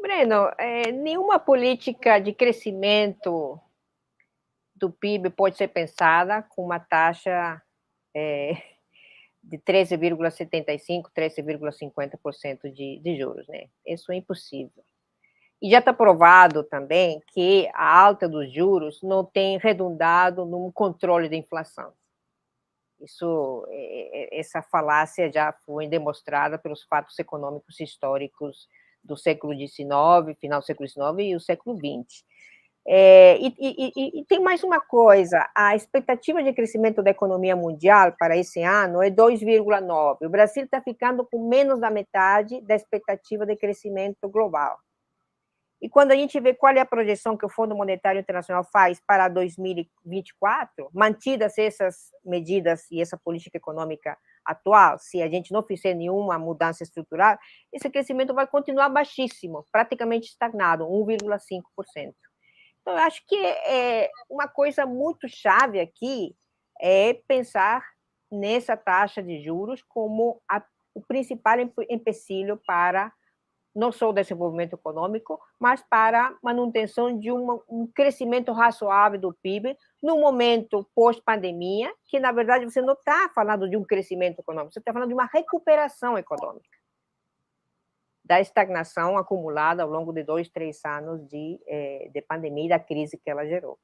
Breno, nenhuma política de crescimento do PIB pode ser pensada com uma taxa de 13,75%, 13,50% de juros, né? Isso é impossível. E já está provado também que a alta dos juros não tem redundado no controle da inflação. Essa falácia já foi demonstrada pelos fatos econômicos históricos do século XIX, final do século XIX e o século XX. E tem mais uma coisa, a expectativa de crescimento da economia mundial para esse ano é 2,9%. O Brasil está ficando com menos da metade da expectativa de crescimento global. E quando a gente vê qual é a projeção que o Fundo Monetário Internacional faz para 2024, mantidas essas medidas e essa política econômica atual, se a gente não fizer nenhuma mudança estrutural, esse crescimento vai continuar baixíssimo, praticamente estagnado, 1,5%. Então, eu acho que uma coisa muito chave aqui é pensar nessa taxa de juros como o principal empecilho para não só o desenvolvimento econômico, mas para a manutenção de um crescimento razoável do PIB no momento pós-pandemia, que, na verdade, você não está falando de um crescimento econômico, você está falando de uma recuperação econômica da estagnação acumulada ao longo de 2, 3 anos de pandemia e da crise que ela gerou.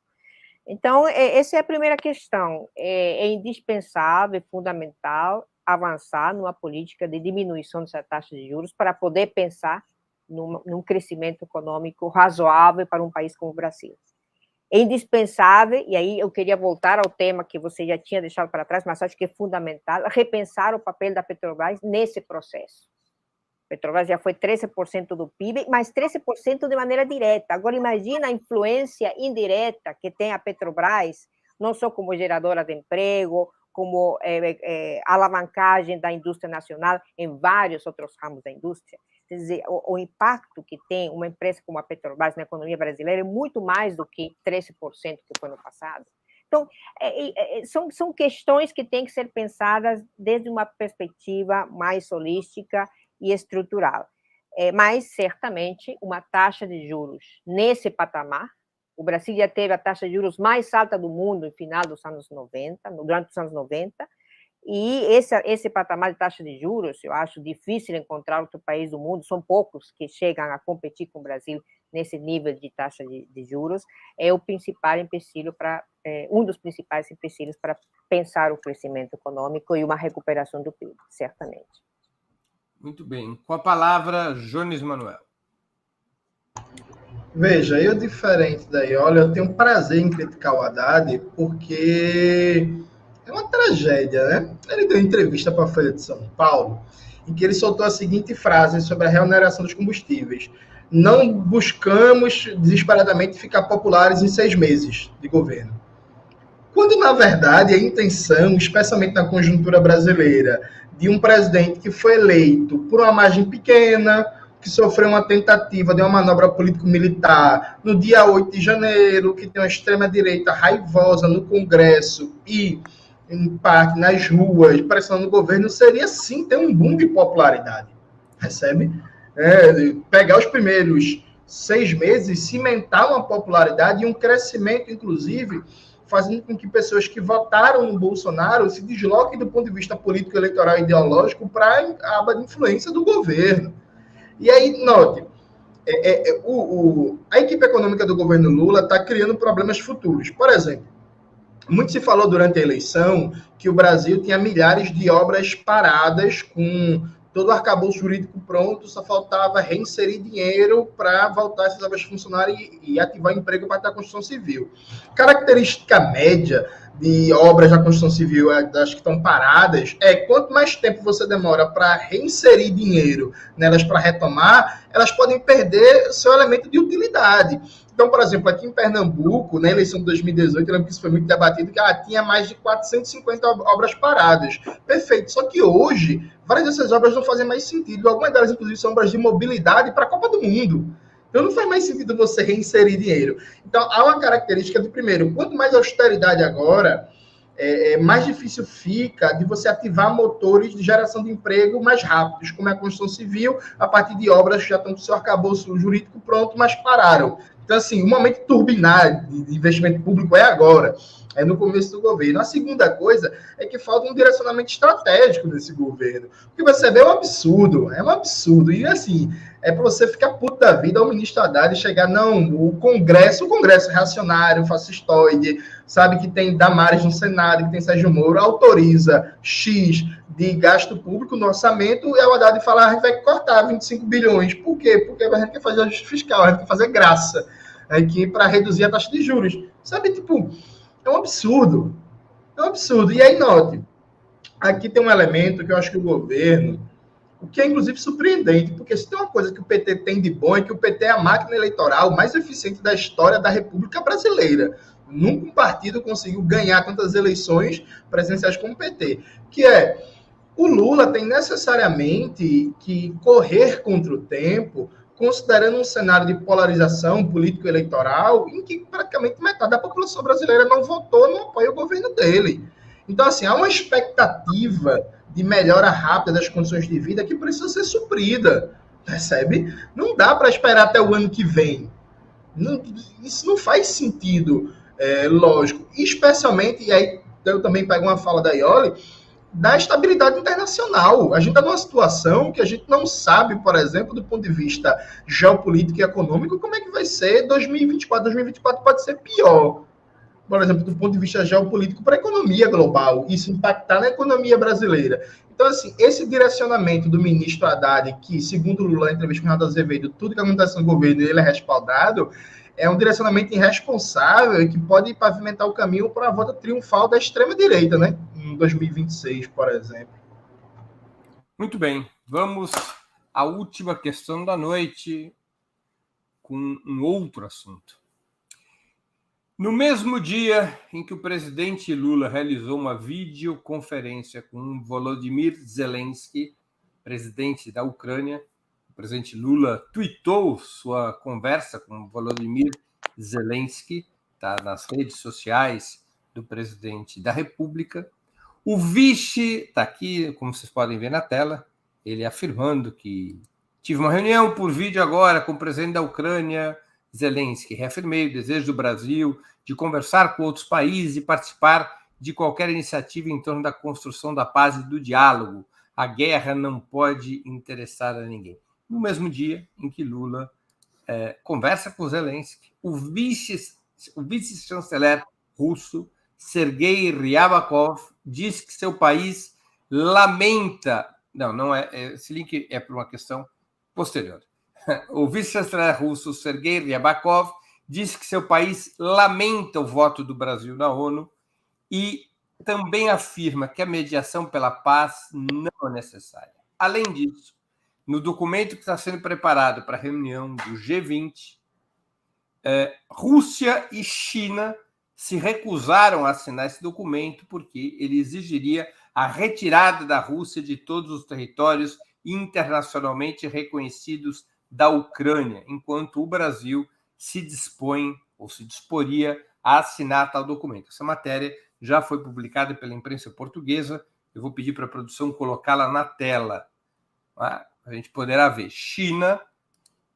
Então, essa é a primeira questão. É indispensável, fundamental, avançar numa política de diminuição dessa taxa de juros para poder pensar num crescimento econômico razoável para um país como o Brasil. É indispensável, e aí eu queria voltar ao tema que você já tinha deixado para trás, mas acho que é fundamental, repensar o papel da Petrobras nesse processo. A Petrobras já foi 13% do PIB, mas 13% de maneira direta. Agora, imagina a influência indireta que tem a Petrobras, não só como geradora de emprego, como alavancagem da indústria nacional em vários outros ramos da indústria. Quer dizer, o impacto que tem uma empresa como a Petrobras na economia brasileira é muito mais do que 13% que foi no passado. Então, são questões que têm que ser pensadas desde uma perspectiva mais holística e estrutural. Mas, certamente, uma taxa de juros nesse patamar, o Brasil já teve a taxa de juros mais alta do mundo no final dos anos 90, durante os anos 90, E esse patamar de taxa de juros, eu acho difícil encontrar outro país do mundo, são poucos que chegam a competir com o Brasil nesse nível de taxa de juros, é o principal empecilho um dos principais empecilhos para pensar o crescimento econômico e uma recuperação do PIB, certamente. Muito bem. Com a palavra, Jones Manuel. Veja, eu diferente daí, olha, eu tenho prazer em criticar o Haddad porque é uma tragédia, né? Ele deu entrevista para a Folha de São Paulo em que ele soltou a seguinte frase sobre a reoneração dos combustíveis: não buscamos desesperadamente ficar populares em 6 meses de governo. Quando, na verdade, a intenção, especialmente na conjuntura brasileira, de um presidente que foi eleito por uma margem pequena, que sofreu uma tentativa de uma manobra político-militar no dia 8 de janeiro, que tem uma extrema-direita raivosa no Congresso e, em parte, nas ruas, pressionando o governo, seria, sim, ter um boom de popularidade. Recebe? Pegar os primeiros 6 meses, cimentar uma popularidade e um crescimento, inclusive, fazendo com que pessoas que votaram no Bolsonaro se desloquem do ponto de vista político, eleitoral e ideológico para a aba de influência do governo. E aí, note, a equipe econômica do governo Lula está criando problemas futuros. Por exemplo, muito se falou durante a eleição que o Brasil tinha milhares de obras paradas com todo o arcabouço jurídico pronto, só faltava reinserir dinheiro para voltar essas obras a funcionar e ativar emprego para a construção civil. Característica média de obras da construção civil, das que estão paradas, quanto mais tempo você demora para reinserir dinheiro nelas para retomar, elas podem perder seu elemento de utilidade. Então, por exemplo, aqui em Pernambuco, na eleição de 2018, eu lembro que isso foi muito debatido, que tinha mais de 450 obras paradas. Perfeito. Só que hoje, várias dessas obras não fazem mais sentido. Algumas delas, inclusive, são obras de mobilidade para a Copa do Mundo. Então, não faz mais sentido você reinserir dinheiro. Então, há uma característica de, primeiro, quanto mais austeridade agora, mais difícil fica de você ativar motores de geração de emprego mais rápidos, como é a construção civil, a partir de obras que já estão com o seu arcabouço jurídico pronto, mas pararam. Então, assim, o momento de turbinar de investimento público é agora, é no começo do governo. A segunda coisa é que falta um direcionamento estratégico desse governo. O que você vê é um absurdo. E, assim, é para você ficar puto da vida ao ministro Haddad e chegar, não, o Congresso reacionário, fascistoide, sabe, que tem Damares no Senado, que tem Sérgio Moro, autoriza X de gasto público no orçamento, e o Haddad fala, a gente vai cortar 25 bilhões. Por quê? Porque a gente quer fazer ajuste fiscal, a gente quer fazer graça aqui para reduzir a taxa de juros. Sabe, tipo, é um absurdo. E aí, note, aqui tem um elemento que eu acho que o governo, o que é inclusive surpreendente, porque se tem uma coisa que o PT tem de bom, é que o PT é a máquina eleitoral mais eficiente da história da República Brasileira. Nunca um partido conseguiu ganhar tantas eleições presidenciais como o PT. Que o Lula tem necessariamente que correr contra o tempo, considerando um cenário de polarização político-eleitoral em que praticamente metade da população brasileira não votou, não apoia o governo dele. Então, assim, há uma expectativa de melhora rápida das condições de vida que precisa ser suprida, percebe? Não dá para esperar até o ano que vem. Isso não faz sentido, lógico. Especialmente, e aí eu também pego uma fala da Iole, da estabilidade internacional. A gente está numa situação que a gente não sabe, por exemplo, do ponto de vista geopolítico e econômico, como é que vai ser 2024. 2024 pode ser pior, por exemplo, do ponto de vista geopolítico para a economia global, isso impactar na economia brasileira. Então, assim, esse direcionamento do ministro Haddad, que, segundo o Lula, na entrevista com o Renato Azevedo, tudo que acontece no governo, ele é respaldado, é um direcionamento irresponsável e que pode pavimentar o caminho para a volta triunfal da extrema-direita, né? Em 2026, por exemplo. Muito bem. Vamos à última questão da noite com um outro assunto. No mesmo dia em que o presidente Lula realizou uma videoconferência com Volodymyr Zelensky, presidente da Ucrânia, o presidente Lula tweetou sua conversa com Volodymyr Zelensky, está nas redes sociais do presidente da República. O vice está aqui, como vocês podem ver na tela, ele afirmando que tive uma reunião por vídeo agora com o presidente da Ucrânia, Zelensky. Reafirmei o desejo do Brasil de conversar com outros países e participar de qualquer iniciativa em torno da construção da paz e do diálogo. A guerra não pode interessar a ninguém. No mesmo dia em que Lula conversa com Zelensky, o vice-chanceler russo, Sergei Ryabakov, diz que seu país lamenta... Não é. Esse link é por uma questão posterior. O vice-chanceler russo, Sergei Ryabakov, diz que seu país lamenta o voto do Brasil na ONU e também afirma que a mediação pela paz não é necessária. Além disso, no documento que está sendo preparado para a reunião do G20, Rússia e China se recusaram a assinar esse documento porque ele exigiria a retirada da Rússia de todos os territórios internacionalmente reconhecidos da Ucrânia, enquanto o Brasil se dispõe ou se disporia a assinar tal documento. Essa matéria já foi publicada pela imprensa portuguesa. Eu vou pedir para a produção colocá-la na tela. A gente poderá ver China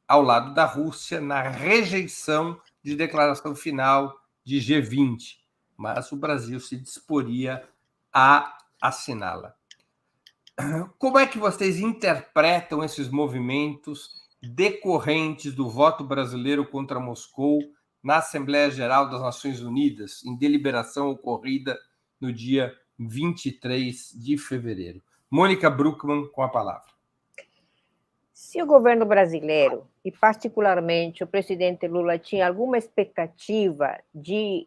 ao lado da Rússia na rejeição de declaração final de G20, mas o Brasil se disporia a assiná-la. Como é que vocês interpretam esses movimentos decorrentes do voto brasileiro contra Moscou na Assembleia Geral das Nações Unidas, em deliberação ocorrida no dia 23 de fevereiro? Mônica Bruckmann, com a palavra. Se o governo brasileiro, e particularmente o presidente Lula, tinha alguma expectativa de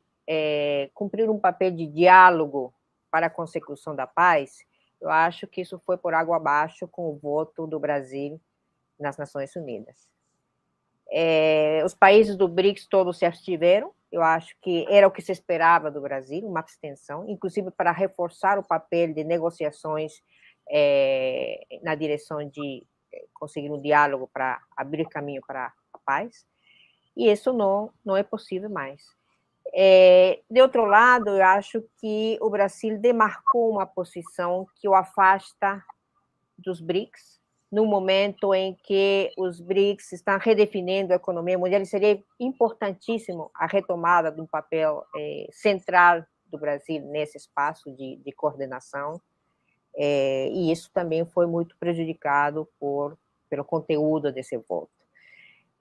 cumprir um papel de diálogo para a consecução da paz, eu acho que isso foi por água abaixo com o voto do Brasil nas Nações Unidas. Os países do BRICS todos se abstiveram, eu acho que era o que se esperava do Brasil, uma abstenção, inclusive para reforçar o papel de negociações na direção de conseguir um diálogo para abrir caminho para a paz, e isso não é possível mais. De outro lado, eu acho que o Brasil demarcou uma posição que o afasta dos BRICS, no momento em que os BRICS estão redefinindo a economia mundial, e seria importantíssimo a retomada de um papel central do Brasil nesse espaço de coordenação, e isso também foi muito prejudicado pelo conteúdo desse voto.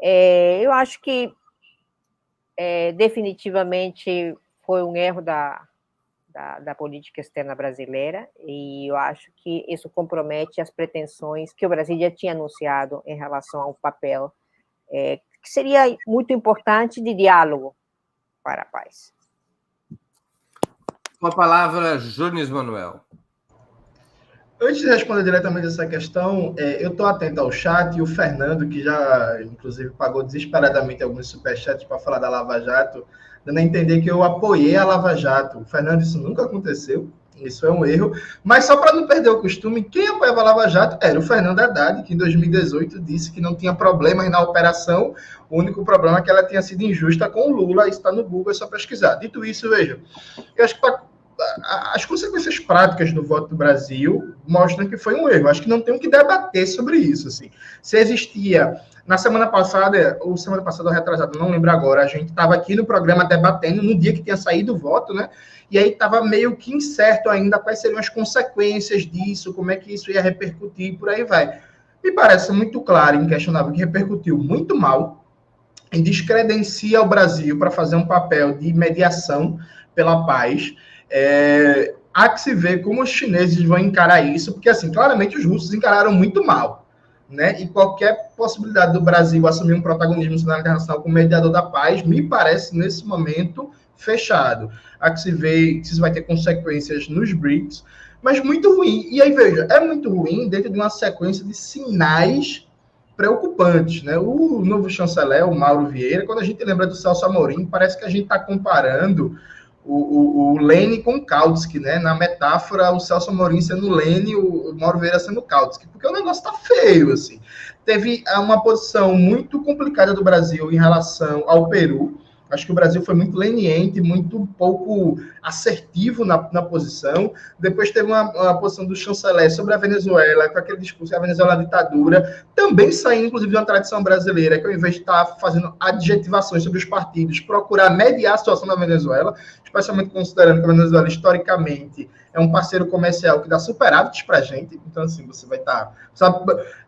Eu acho que definitivamente foi um erro da política externa brasileira, e eu acho que isso compromete as pretensões que o Brasil já tinha anunciado em relação ao papel que seria muito importante de diálogo para a paz. Com a palavra, Jones Manuel. Antes de responder diretamente essa questão, eu estou atento ao chat, e o Fernando, que já, inclusive, pagou desesperadamente alguns superchats para falar da Lava Jato, dando a entender que eu apoiei a Lava Jato. Fernando, isso nunca aconteceu, isso é um erro. Mas só para não perder o costume, quem apoiava a Lava Jato era o Fernando Haddad, que em 2018 disse que não tinha problemas na operação, o único problema é que ela tinha sido injusta com o Lula, isso está no Google, é só pesquisar. Dito isso, veja, eu acho que as consequências práticas do voto do Brasil mostram que foi um erro. Acho que não tem o que debater sobre isso. Assim. Se existia... Na semana passada, ou semana passada ou retrasada, não lembro agora, a gente estava aqui no programa debatendo no dia que tinha saído o voto, né? E aí estava meio que incerto ainda quais seriam as consequências disso, como é que isso ia repercutir, e por aí vai. Me parece muito claro, inquestionável, que repercutiu muito mal e descredencia o Brasil para fazer um papel de mediação pela paz. Há que se ver como os chineses vão encarar isso, porque, assim, claramente os russos encararam muito mal, né? E qualquer possibilidade do Brasil assumir um protagonismo no cenário internacional como mediador da paz, me parece, nesse momento, fechado. Há que se ver se isso vai ter consequências nos BRICS, mas muito ruim. E aí, veja, é muito ruim dentro de uma sequência de sinais preocupantes, né? O novo chanceler, o Mauro Vieira, quando a gente lembra do Celso Amorim, parece que a gente está comparando o Lênin com o Kautsky, né? Na metáfora, o Celso Amorim sendo Lênin, o Mauro Vieira sendo Kautsky, porque o negócio tá feio, assim. Teve uma posição muito complicada do Brasil em relação ao Peru. Acho que o Brasil foi muito leniente, muito pouco assertivo na posição. Depois teve uma posição do chanceler sobre a Venezuela, com aquele discurso que a Venezuela é uma ditadura, também saindo, inclusive, de uma tradição brasileira, que ao invés de estar fazendo adjetivações sobre os partidos, procurar mediar a situação da Venezuela, especialmente considerando que a Venezuela, historicamente, é um parceiro comercial que dá superávites para a gente. Então, assim, você vai estar...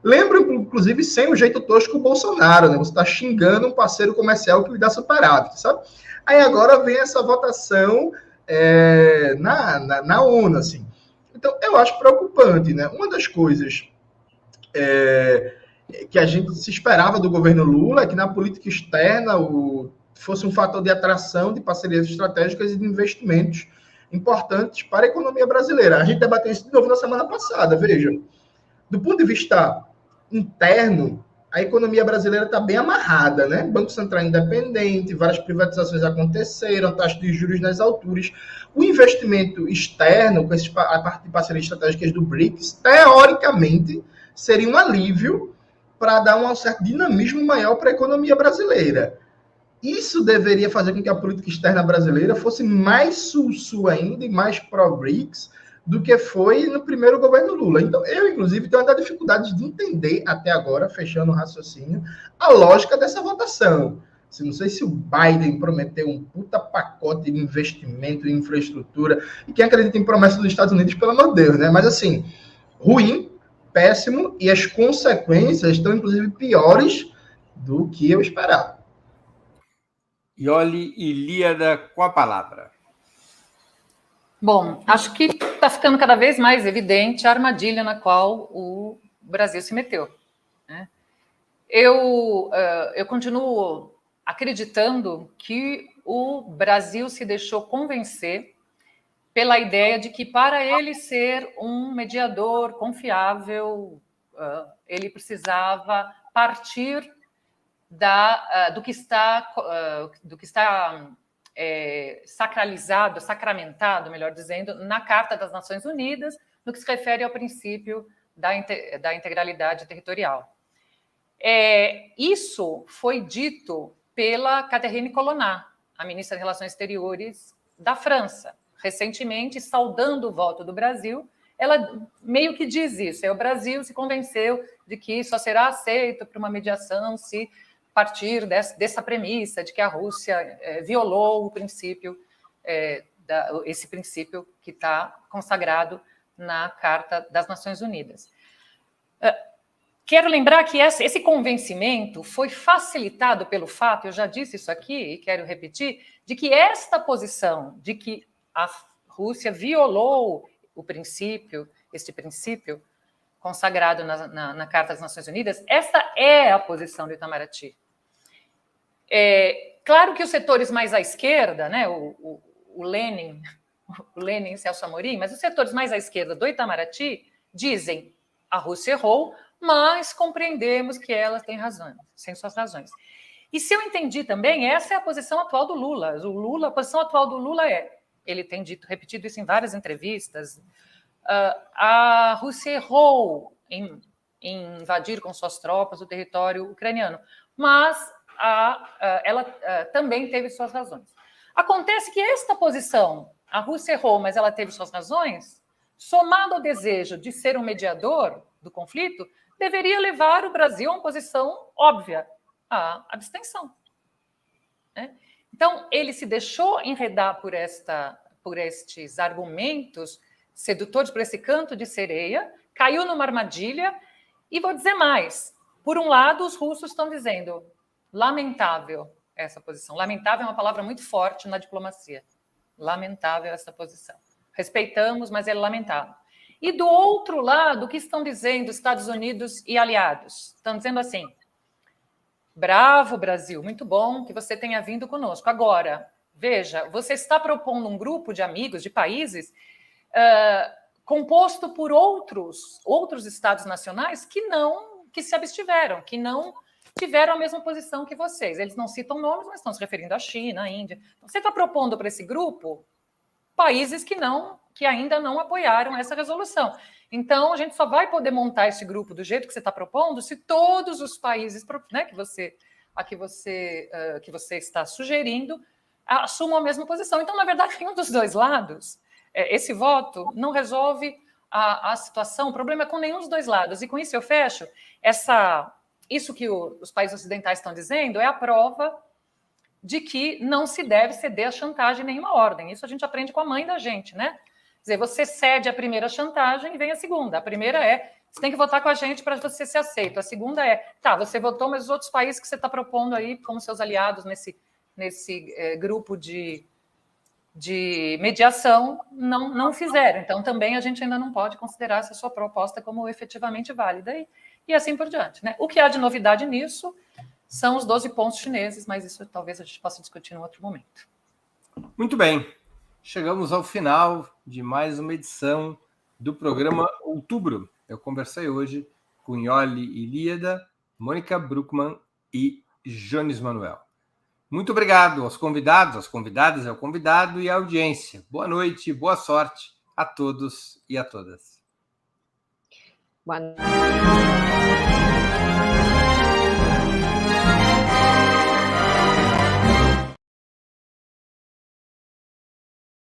Lembra, inclusive, sem o jeito tosco o Bolsonaro, né? Você está xingando um parceiro comercial que lhe dá superávit, sabe? Aí agora vem essa votação na ONU, assim. Então, eu acho preocupante, né? Uma das coisas que a gente se esperava do governo Lula é que na política externa fosse um fator de atração de parcerias estratégicas e de investimentos importantes para a economia brasileira. A gente debateu isso de novo na semana passada. Veja, do ponto de vista interno, a economia brasileira está bem amarrada, né? Banco Central independente, várias privatizações aconteceram, taxas de juros nas alturas. O investimento externo, com a parte de parcerias estratégicas do BRICS, teoricamente, seria um alívio para dar um certo dinamismo maior para a economia brasileira. Isso deveria fazer com que a política externa brasileira fosse mais sul-sul ainda e mais pró-BRICS do que foi no primeiro governo Lula. Então, eu, inclusive, tenho uma dificuldade de entender até agora, fechando o raciocínio, a lógica dessa votação. Não sei se o Biden prometeu um puta pacote de investimento em infraestrutura, e quem acredita em promessas dos Estados Unidos, pelo amor de Deus, né? Mas, assim, ruim, péssimo, e as consequências estão, inclusive, piores do que eu esperava. Iole Ilíada, com a palavra. Bom, acho que está ficando cada vez mais evidente a armadilha na qual o Brasil se meteu, né? Eu continuo acreditando que o Brasil se deixou convencer pela ideia de que, para ele ser um mediador confiável, ele precisava partir do que está sacramentado, melhor dizendo, na Carta das Nações Unidas, no que se refere ao princípio da integralidade territorial. Isso foi dito pela Catherine Colonna, a ministra de Relações Exteriores da França, recentemente, saudando o voto do Brasil. Ela meio que diz isso: o Brasil se convenceu de que só será aceito para uma mediação se partir dessa premissa de que a Rússia violou o princípio, esse princípio que está consagrado na Carta das Nações Unidas. Quero lembrar que esse convencimento foi facilitado pelo fato, eu já disse isso aqui e quero repetir, de que esta posição de que a Rússia violou este princípio consagrado na Carta das Nações Unidas, esta é a posição do Itamaraty. Claro que os setores mais à esquerda, né, o Lenin e Celso Amorim, mas os setores mais à esquerda do Itamaraty dizem: a Rússia errou, mas compreendemos que ela tem razões, sem suas razões. E se eu entendi também, essa é a posição atual do Lula. A posição atual do Lula ele tem repetido isso em várias entrevistas, a Rússia errou em invadir com suas tropas o território ucraniano, mas ela também teve suas razões. Acontece que esta posição, a Rússia errou, mas ela teve suas razões, somado ao desejo de ser um mediador do conflito, deveria levar o Brasil a uma posição óbvia, a abstenção, né? Então, ele se deixou enredar por estes argumentos sedutores, por esse canto de sereia, caiu numa armadilha, e vou dizer mais. Por um lado, os russos estão dizendo: lamentável essa posição. Lamentável é uma palavra muito forte na diplomacia. Lamentável essa posição. Respeitamos, mas é lamentável. E do outro lado, o que estão dizendo Estados Unidos e aliados? Estão dizendo assim: bravo, Brasil, muito bom que você tenha vindo conosco. Agora, veja, você está propondo um grupo de amigos, de países, composto por outros estados nacionais que se abstiveram, que não tiveram a mesma posição que vocês. Eles não citam nomes, mas estão se referindo à China, à Índia. Então, você está propondo para esse grupo países que ainda não apoiaram essa resolução. Então, a gente só vai poder montar esse grupo do jeito que você está propondo se todos os países, né, que você a que você está sugerindo, assumam a mesma posição. Então, na verdade, em um dos dois lados, esse voto não resolve a situação, o problema é com nenhum dos dois lados. E com isso eu fecho, isso que os países ocidentais estão dizendo é a prova de que não se deve ceder a chantagem em nenhuma ordem. Isso a gente aprende com a mãe da gente, né? Quer dizer, você cede a primeira chantagem e vem a segunda. A primeira você tem que votar com a gente para você ser aceito. A segunda você votou, mas os outros países que você está propondo aí como seus aliados nesse grupo de mediação não fizeram. Então, também a gente ainda não pode considerar essa sua proposta como efetivamente válida e assim por diante, né? O que há de novidade nisso são os 12 pontos chineses, mas isso talvez a gente possa discutir em outro momento. Muito bem. Chegamos ao final de mais uma edição do programa Outubro. Eu conversei hoje com Iole Ilíada, Mônica Bruckmann e Jones Manuel. Muito obrigado aos convidados, às convidadas, ao convidado e à audiência. Boa noite, boa sorte a todos e a todas. Boa noite.